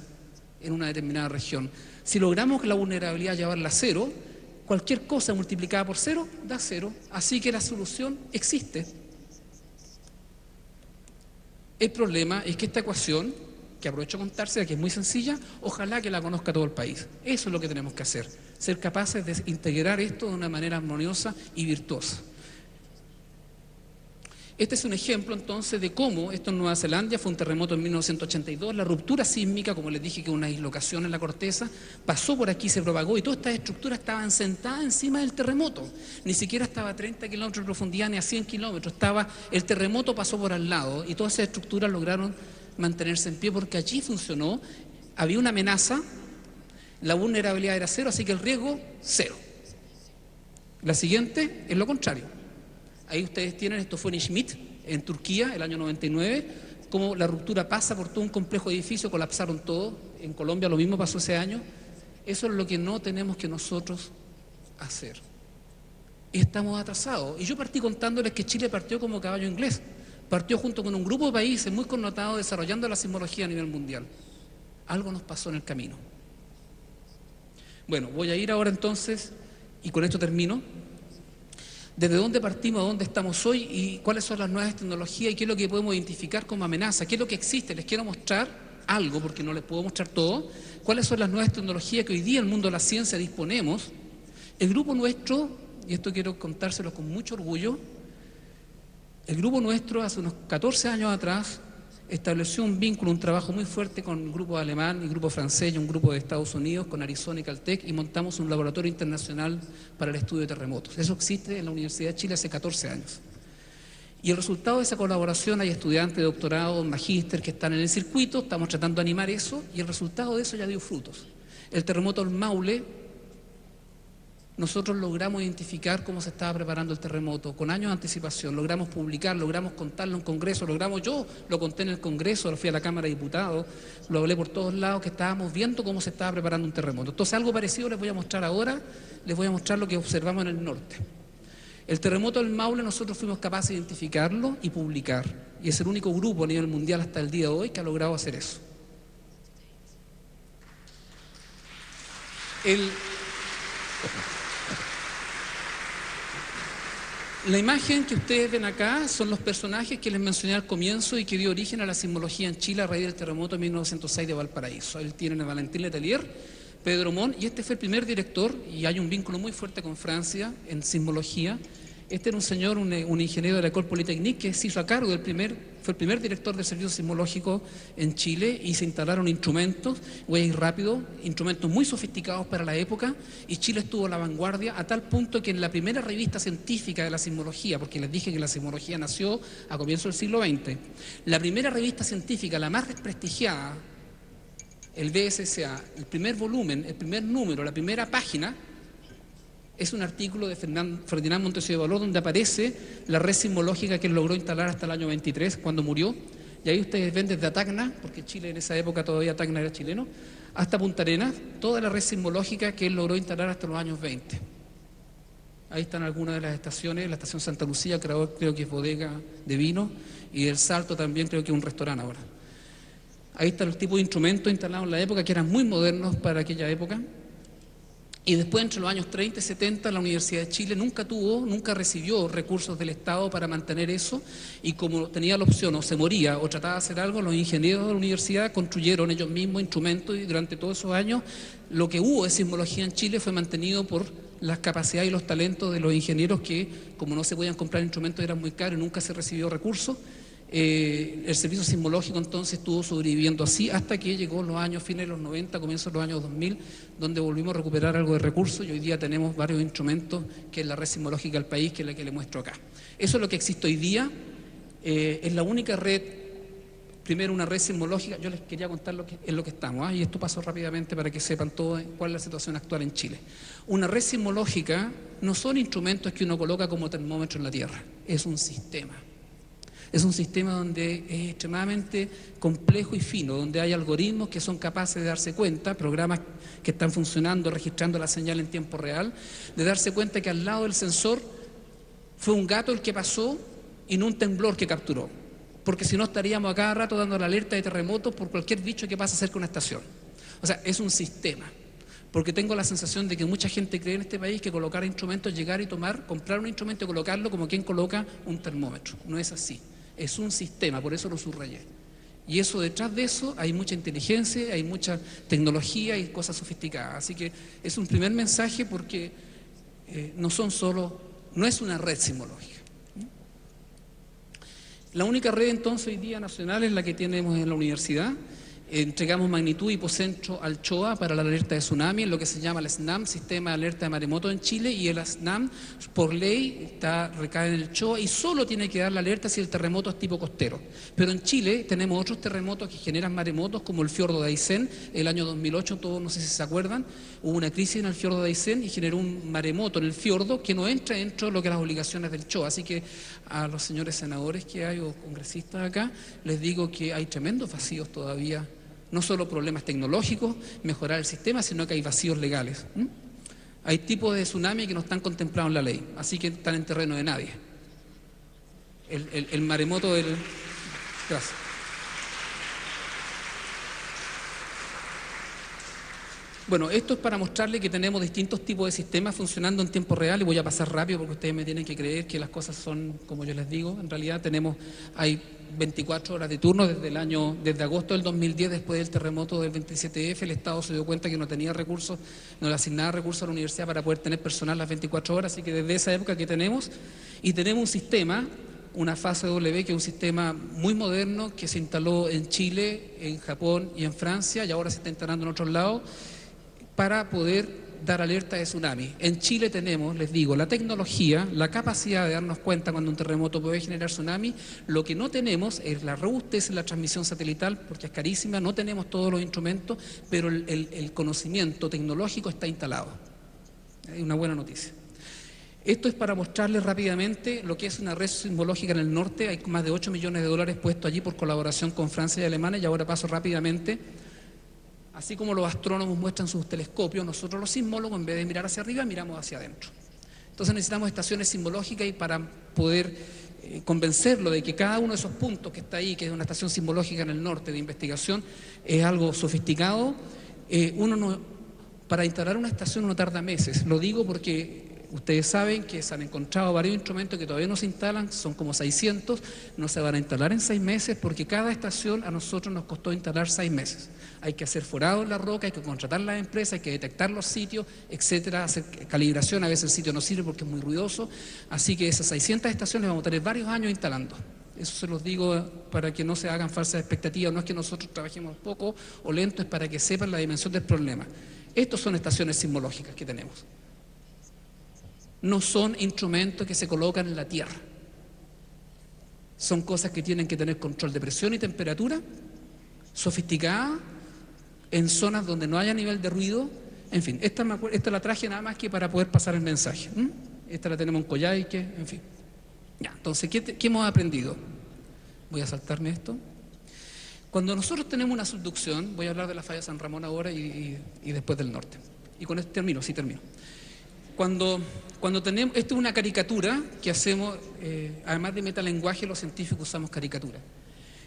en una determinada región. Si logramos la vulnerabilidad llevarla a cero, cualquier cosa multiplicada por cero da cero, así que la solución existe. El problema es que esta ecuación, que aprovecho de contársela, que es muy sencilla, ojalá que la conozca todo el país. Eso es lo que tenemos que hacer, ser capaces de integrar esto de una manera armoniosa y virtuosa. Este es un ejemplo entonces de cómo esto en Nueva Zelanda fue un terremoto en 1982, la ruptura sísmica, como les dije que una dislocación en la corteza, pasó por aquí, se propagó y todas estas estructuras estaban sentadas encima del terremoto, ni siquiera estaba a 30 kilómetros de profundidad ni a 100 kilómetros, el terremoto pasó por al lado y todas esas estructuras lograron mantenerse en pie porque allí funcionó, había una amenaza, la vulnerabilidad era cero, así que el riesgo cero. La siguiente es lo contrario. Ahí ustedes tienen, esto fue en Izmit, en Turquía, el año 99, cómo la ruptura pasa por todo un complejo de edificios, colapsaron todo. En Colombia lo mismo pasó ese año. Eso es lo que no tenemos que nosotros hacer. Estamos atrasados. Y yo partí contándoles que Chile partió como caballo inglés. Partió junto con un grupo de países muy connotados desarrollando la sismología a nivel mundial. Algo nos pasó en el camino. Bueno, voy a ir ahora entonces, y con esto termino, desde dónde partimos, a dónde estamos hoy y cuáles son las nuevas tecnologías y qué es lo que podemos identificar como amenaza, qué es lo que existe. Les quiero mostrar algo, porque no les puedo mostrar todo, cuáles son las nuevas tecnologías que hoy día en el mundo de la ciencia disponemos. El grupo nuestro, y esto quiero contárselo con mucho orgullo, el grupo nuestro hace unos 14 años atrás estableció un vínculo, un trabajo muy fuerte con un grupo alemán y grupo francés y un grupo de Estados Unidos, con Arizona y Caltech, y montamos un laboratorio internacional para el estudio de terremotos. Eso existe en la Universidad de Chile hace 14 años. Y el resultado de esa colaboración, hay estudiantes de doctorado, magíster que están en el circuito, estamos tratando de animar eso, y el resultado de eso ya dio frutos. El terremoto del Maule, nosotros logramos identificar cómo se estaba preparando el terremoto, con años de anticipación, logramos publicar, logramos contarlo en Congreso, yo lo conté en el Congreso, lo fui a la Cámara de Diputados, lo hablé por todos lados, que estábamos viendo cómo se estaba preparando un terremoto. Entonces algo parecido les voy a mostrar ahora, les voy a mostrar lo que observamos en el norte. El terremoto del Maule nosotros fuimos capaces de identificarlo y publicar, y es el único grupo a nivel mundial hasta el día de hoy que ha logrado hacer eso. La imagen que ustedes ven acá son los personajes que les mencioné al comienzo y que dio origen a la sismología en Chile a raíz del terremoto de 1906 de Valparaíso. Ahí tienen a Valentín Letelier, Pedro Montt, y este fue el primer director, y hay un vínculo muy fuerte con Francia en sismología. Este era un señor, un ingeniero de la École Polytechnique que se hizo a cargo fue el primer director del servicio sismológico en Chile, y se instalaron instrumentos, voy a ir rápido, instrumentos muy sofisticados para la época, y Chile estuvo a la vanguardia a tal punto que en la primera revista científica de la sismología, porque les dije que la sismología nació a comienzos del siglo XX, la primera revista científica, la más prestigiada, el BSSA, el primer volumen, el primer número, la primera página, es un artículo de Ferdinand Montesinos de Valor donde aparece la red sismológica que él logró instalar hasta el año 23, cuando murió. Y ahí ustedes ven desde Tacna, porque Chile en esa época todavía Tacna era chileno, hasta Punta Arenas, toda la red sismológica que él logró instalar hasta los años 20. Ahí están algunas de las estaciones, la estación Santa Lucía, creo que es bodega de vino, y el Salto también creo que es un restaurante ahora. Ahí están los tipos de instrumentos instalados en la época, que eran muy modernos para aquella época. Y después, entre los años 30 y 70, la Universidad de Chile nunca recibió recursos del Estado para mantener eso, y como tenía la opción o se moría o trataba de hacer algo, los ingenieros de la universidad construyeron ellos mismos instrumentos, y durante todos esos años lo que hubo de sismología en Chile fue mantenido por las capacidades y los talentos de los ingenieros que, como no se podían comprar instrumentos, eran muy caros y nunca se recibió recursos. El servicio sismológico entonces estuvo sobreviviendo así hasta que llegó los años fines de los 90, comienzos de los años 2000, donde volvimos a recuperar algo de recursos y hoy día tenemos varios instrumentos, que es la red sismológica del país, que es la que le muestro acá. Eso es lo que existe hoy día, es la única red. Primero, una red sismológica. Yo les quería contar en lo que estamos, y esto paso rápidamente para que sepan todo cuál es la situación actual en Chile. Una red sismológica no son instrumentos que uno coloca como termómetro en la Tierra, es un sistema. Es un sistema donde es extremadamente complejo y fino, donde hay algoritmos que son capaces de darse cuenta, programas que están funcionando, registrando la señal en tiempo real, de darse cuenta que al lado del sensor fue un gato el que pasó y no un temblor que capturó. Porque si no estaríamos a cada rato dando la alerta de terremotos por cualquier bicho que pasa cerca de una estación. O sea, es un sistema. Porque tengo la sensación de que mucha gente cree en este país que colocar instrumentos, llegar y comprar un instrumento y colocarlo como quien coloca un termómetro. No es así. Es un sistema, por eso lo subrayé. Y eso, detrás de eso hay mucha inteligencia, hay mucha tecnología y cosas sofisticadas. Así que es un primer mensaje porque no es una red sismológica. La única red entonces hoy día nacional es la que tenemos en la universidad. Entregamos magnitud y hipocentro al CHOA para la alerta de tsunami, en lo que se llama el SNAM, Sistema de Alerta de Maremoto en Chile, y el SNAM, por ley, recae en el CHOA y solo tiene que dar la alerta si el terremoto es tipo costero. Pero en Chile tenemos otros terremotos que generan maremotos, como el fiordo de Aysén, el año 2008, todos no sé si se acuerdan, hubo una crisis en el fiordo de Aysén y generó un maremoto en el fiordo que no entra dentro de lo que las obligaciones del CHOA. Así que a los señores senadores que hay o congresistas acá, les digo que hay tremendos vacíos todavía. No solo problemas tecnológicos, mejorar el sistema, sino que hay vacíos legales. Hay tipos de tsunami que no están contemplados en la ley, así que están en terreno de nadie. El maremoto del... Gracias. Bueno, esto es para mostrarle que tenemos distintos tipos de sistemas funcionando en tiempo real, y voy a pasar rápido porque ustedes me tienen que creer que las cosas son como yo les digo. En realidad hay 24 horas de turno desde agosto del 2010, después del terremoto del 27F, el Estado se dio cuenta que no tenía recursos, no le asignaba recursos a la universidad para poder tener personal las 24 horas, así que desde esa época que tenemos un sistema, una fase W, que es un sistema muy moderno que se instaló en Chile, en Japón y en Francia, y ahora se está instalando en otros lados, para poder dar alerta de tsunami. En Chile tenemos, les digo, la tecnología, la capacidad de darnos cuenta cuando un terremoto puede generar tsunami. Lo que no tenemos es la robustez en la transmisión satelital, porque es carísima, no tenemos todos los instrumentos, pero el conocimiento tecnológico está instalado. Es una buena noticia. Esto es para mostrarles rápidamente lo que es una red sismológica en el norte. Hay más de 8 millones de dólares puestos allí por colaboración con Francia y Alemania, y ahora paso rápidamente. Así como los astrónomos muestran sus telescopios, nosotros los sismólogos, en vez de mirar hacia arriba, miramos hacia adentro. Entonces necesitamos estaciones sismológicas, y para poder convencerlo de que cada uno de esos puntos que está ahí, que es una estación sismológica en el norte de investigación, es algo sofisticado, para instalar una estación uno tarda meses. Lo digo porque ustedes saben que se han encontrado varios instrumentos que todavía no se instalan, son como 600, no se van a instalar en 6 meses porque cada estación a nosotros nos costó instalar 6 meses. Hay que hacer forado en la roca, hay que contratar las empresas, hay que detectar los sitios, etcétera, hacer calibración. A veces el sitio no sirve porque es muy ruidoso, así que esas 600 estaciones vamos a tener varios años instalando. Eso se los digo para que no se hagan falsas expectativas. No es que nosotros trabajemos poco o lento, es para que sepan la dimensión del problema. Estos son estaciones sismológicas que tenemos. No son instrumentos que se colocan en la tierra. Son cosas que tienen que tener control de presión y temperatura, sofisticadas, en zonas donde no haya nivel de ruido. En fin, esta la traje nada más que para poder pasar el mensaje. Esta la tenemos en Coyhaique, en fin. Ya, entonces, ¿qué hemos aprendido? Voy a saltarme esto. Cuando nosotros tenemos una subducción, voy a hablar de la falla San Ramón ahora y después del norte. Y con esto termino. Cuando tenemos, esto es una caricatura que hacemos, además de metalenguaje, los científicos usamos caricatura.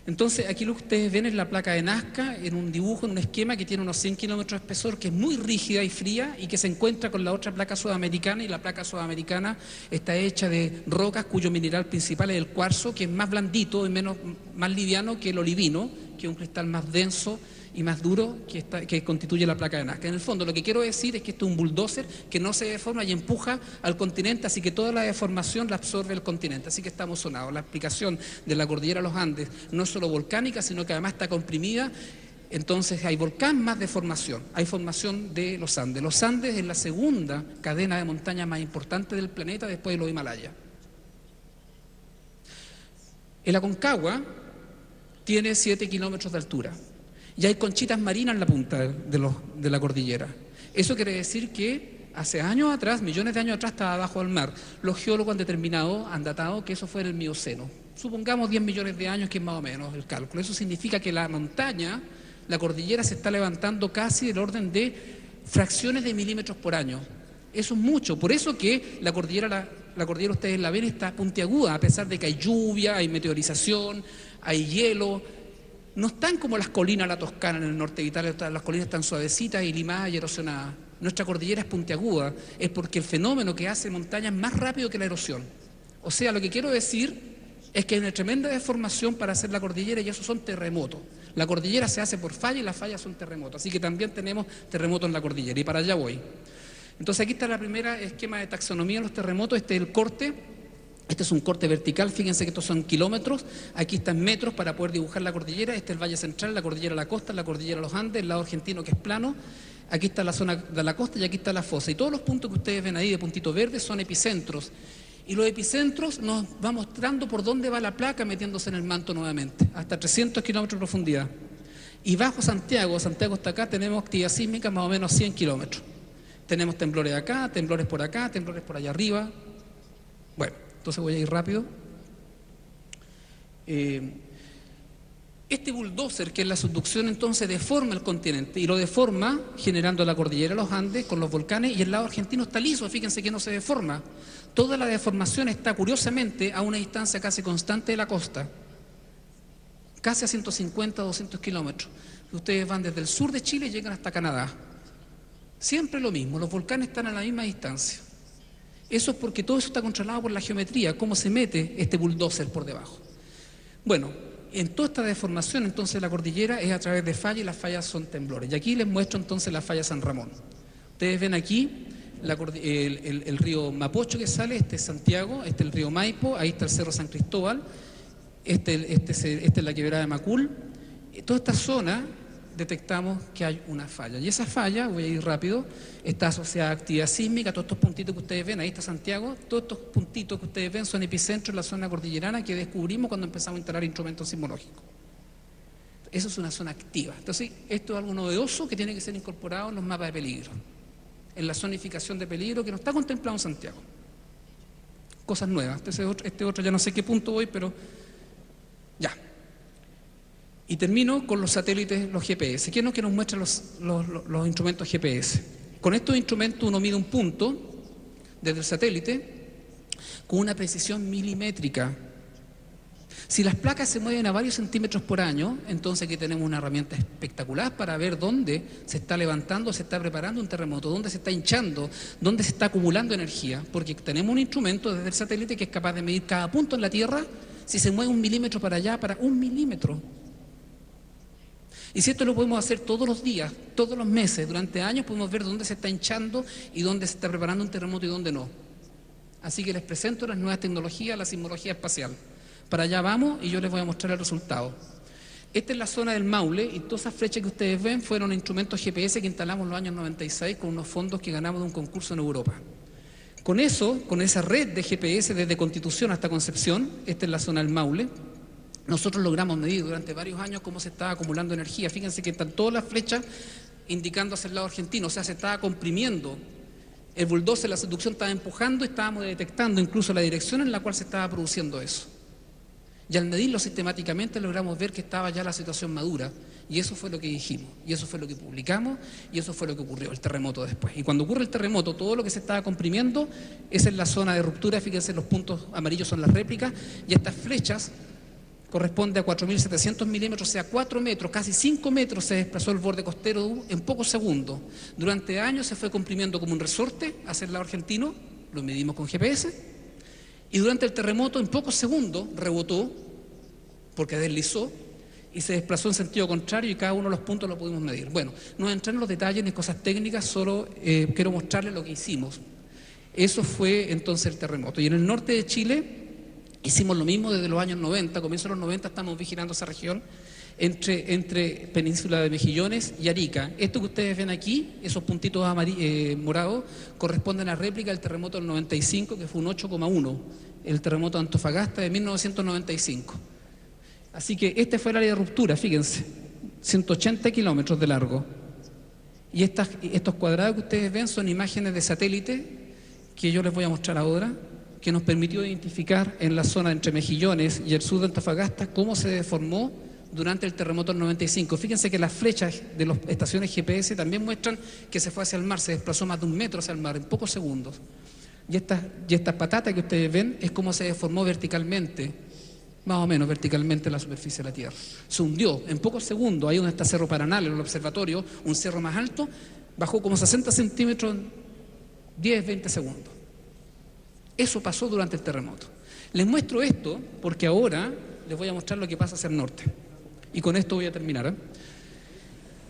Entonces, aquí lo que ustedes ven es la placa de Nazca en un dibujo, en un esquema que tiene unos 100 kilómetros de espesor, que es muy rígida y fría y que se encuentra con la otra placa sudamericana, y la placa sudamericana está hecha de rocas cuyo mineral principal es el cuarzo, que es más blandito y más liviano que el olivino, que es un cristal más denso y más duro que constituye la placa de Nazca. En el fondo, lo que quiero decir es que esto es un bulldozer que no se deforma y empuja al continente, así que toda la deformación la absorbe el continente. Así que estamos sonados. La explicación de la cordillera de los Andes no es solo volcánica, sino que además está comprimida. Entonces hay volcán más deformación, hay formación de los Andes. Los Andes es la segunda cadena de montañas más importante del planeta después de los Himalayas. El Aconcagua tiene 7 kilómetros de altura y hay conchitas marinas en la punta de la cordillera. Eso quiere decir que hace años atrás, millones de años atrás, estaba abajo del mar. Los geólogos han datado que eso fue en el Mioceno. Supongamos 10 millones de años, que es más o menos el cálculo. Eso significa que la montaña, la cordillera, se está levantando casi del orden de fracciones de milímetros por año. Eso es mucho. Por eso que la cordillera ustedes la ven, está puntiaguda, a pesar de que hay lluvia, hay meteorización, hay hielo. No están como las colinas, la Toscana en el norte de Italia, las colinas están suavecitas y limadas y erosionadas. Nuestra cordillera es puntiaguda, es porque el fenómeno que hace montañas más rápido que la erosión. O sea, lo que quiero decir es que hay una tremenda deformación para hacer la cordillera y esos son terremotos. La cordillera se hace por falla y las fallas son terremotos. Así que también tenemos terremotos en la cordillera y para allá voy. Entonces aquí está la primera esquema de taxonomía de los terremotos. Este es el corte. Este es un corte vertical, fíjense que estos son kilómetros, aquí están metros para poder dibujar la cordillera. Este es el Valle Central, la cordillera de la costa, la cordillera de los Andes, el lado argentino que es plano. Aquí está la zona de la costa y aquí está la fosa. Y todos los puntos que ustedes ven ahí de puntito verde son epicentros. Y los epicentros nos va mostrando por dónde va la placa metiéndose en el manto nuevamente, hasta 300 kilómetros de profundidad. Y bajo Santiago está acá, tenemos actividad sísmica más o menos 100 kilómetros. Tenemos temblores acá, temblores por acá, temblores por allá arriba. Bueno, entonces voy a ir rápido. Este bulldozer, que es la subducción, entonces deforma el continente y lo deforma generando la cordillera de los Andes con los volcanes, y el lado argentino está liso, fíjense que no se deforma. Toda la deformación está curiosamente a una distancia casi constante de la costa, casi a 150 o 200 kilómetros. Ustedes van desde el sur de Chile y llegan hasta Canadá. Siempre lo mismo, los volcanes están a la misma distancia. Eso es porque todo eso está controlado por la geometría, cómo se mete este bulldozer por debajo. Bueno, en toda esta deformación entonces la cordillera es a través de fallas y las fallas son temblores. Y aquí les muestro entonces la falla San Ramón. Ustedes ven aquí el río Mapocho que sale, este es Santiago, este es el río Maipo, ahí está el Cerro San Cristóbal, este es la quebrada de Macul. Toda esta zona detectamos que hay una falla. Y esa falla, voy a ir rápido, está asociada a actividad sísmica. Todos estos puntitos que ustedes ven, ahí está Santiago, todos estos puntitos que ustedes ven son epicentros en la zona cordillerana que descubrimos cuando empezamos a instalar instrumentos sismológicos. Eso es una zona activa. Entonces, esto es algo novedoso que tiene que ser incorporado en los mapas de peligro, en la zonificación de peligro que no está contemplado en Santiago. Cosas nuevas. Este otro ya no sé qué punto voy, pero ya. Y termino con los satélites, los GPS. ¿Qué es lo que nos muestran los instrumentos GPS? Con estos instrumentos uno mide un punto desde el satélite con una precisión milimétrica. Si las placas se mueven a varios centímetros por año, entonces aquí tenemos una herramienta espectacular para ver dónde se está levantando, se está preparando un terremoto, dónde se está hinchando, dónde se está acumulando energía, porque tenemos un instrumento desde el satélite que es capaz de medir cada punto en la Tierra, si se mueve 1 milímetro para allá, para 1 milímetro. Y si esto lo podemos hacer todos los días, todos los meses, durante años, podemos ver dónde se está hinchando y dónde se está preparando un terremoto y dónde no. Así que les presento las nuevas tecnologías, la sismología espacial. Para allá vamos y yo les voy a mostrar el resultado. Esta es la zona del Maule y todas esas flechas que ustedes ven fueron instrumentos GPS que instalamos en los años 96 con unos fondos que ganamos de un concurso en Europa. Con eso, con esa red de GPS desde Constitución hasta Concepción, esta es la zona del Maule, nosotros logramos medir durante varios años cómo se estaba acumulando energía. Fíjense que están todas las flechas indicando hacia el lado argentino, o sea, se estaba comprimiendo. El bulldozer, la subducción estaba empujando y estábamos detectando incluso la dirección en la cual se estaba produciendo eso. Y al medirlo sistemáticamente logramos ver que estaba ya la situación madura. Y eso fue lo que dijimos, y eso fue lo que publicamos, y eso fue lo que ocurrió, el terremoto después. Y cuando ocurre el terremoto, todo lo que se estaba comprimiendo es en la zona de ruptura. Fíjense, los puntos amarillos son las réplicas, y estas flechas corresponde a 4.700 milímetros, o sea, 4 metros, casi 5 metros se desplazó el borde costero en pocos segundos. Durante años se fue comprimiendo como un resorte hacia el lado argentino, lo medimos con GPS, y durante el terremoto en pocos segundos rebotó, porque deslizó, y se desplazó en sentido contrario y cada uno de los puntos lo pudimos medir. Bueno, no voy a entrar en los detalles ni cosas técnicas, solo quiero mostrarles lo que hicimos. Eso fue entonces el terremoto. Y en el norte de Chile hicimos lo mismo desde los años 90, comienzos de los 90 estamos vigilando esa región entre Península de Mejillones y Arica. Esto que ustedes ven aquí, esos puntitos morados, corresponden a réplica del terremoto del 95, que fue un 8,1, el terremoto de Antofagasta de 1995. Así que este fue el área de ruptura, fíjense, 180 kilómetros de largo. Y estos cuadrados que ustedes ven son imágenes de satélite que yo les voy a mostrar ahora, que nos permitió identificar en la zona entre Mejillones y el sur de Antofagasta cómo se deformó durante el terremoto del 95. Fíjense que las flechas de las estaciones GPS también muestran que se fue hacia el mar, se desplazó más de 1 metro hacia el mar en pocos segundos. Y esta patata que ustedes ven es cómo se deformó verticalmente, más o menos verticalmente en la superficie de la Tierra. Se hundió en pocos segundos, ahí donde está Cerro Paranal, en el observatorio, un cerro más alto, bajó como 60 centímetros en 10, 20 segundos. Eso pasó durante el terremoto. Les muestro esto porque ahora les voy a mostrar lo que pasa hacia el norte. Y con esto voy a terminar.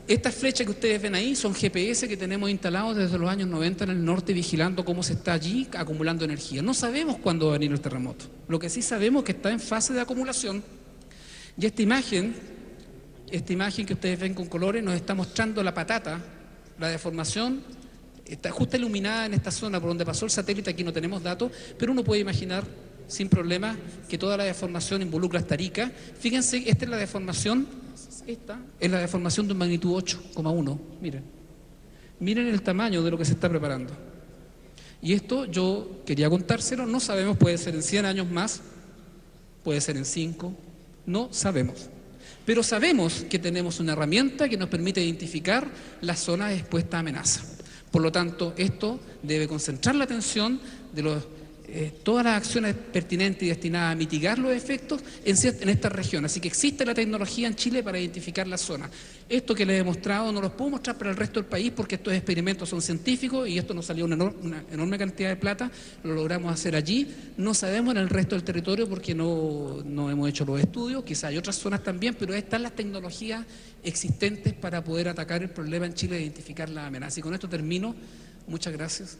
Estas flechas que ustedes ven ahí son GPS que tenemos instalados desde los años 90 en el norte, vigilando cómo se está allí acumulando energía. No sabemos cuándo va a venir el terremoto. Lo que sí sabemos es que está en fase de acumulación. Y esta imagen que ustedes ven con colores nos está mostrando la patata, la deformación. Está justo iluminada en esta zona por donde pasó el satélite. Aquí no tenemos datos, pero uno puede imaginar sin problema que toda la deformación involucra hasta Arica. Fíjense, esta es la deformación de magnitud 8,1. Miren el tamaño de lo que se está preparando. Y esto yo quería contárselo, no sabemos, puede ser en 100 años más, puede ser en 5, no sabemos. Pero sabemos que tenemos una herramienta que nos permite identificar las zonas expuestas a amenaza. Por lo tanto, esto debe concentrar la atención de todas las acciones pertinentes y destinadas a mitigar los efectos en esta región. Así que existe la tecnología en Chile para identificar las zonas. Esto que les he mostrado no los puedo mostrar para el resto del país porque estos experimentos son científicos y esto nos salió una enorme cantidad de plata, lo logramos hacer allí. No sabemos en el resto del territorio porque no hemos hecho los estudios, quizás hay otras zonas también, pero están las tecnologías existentes para poder atacar el problema en Chile e identificar la amenaza. Y con esto termino. Muchas gracias.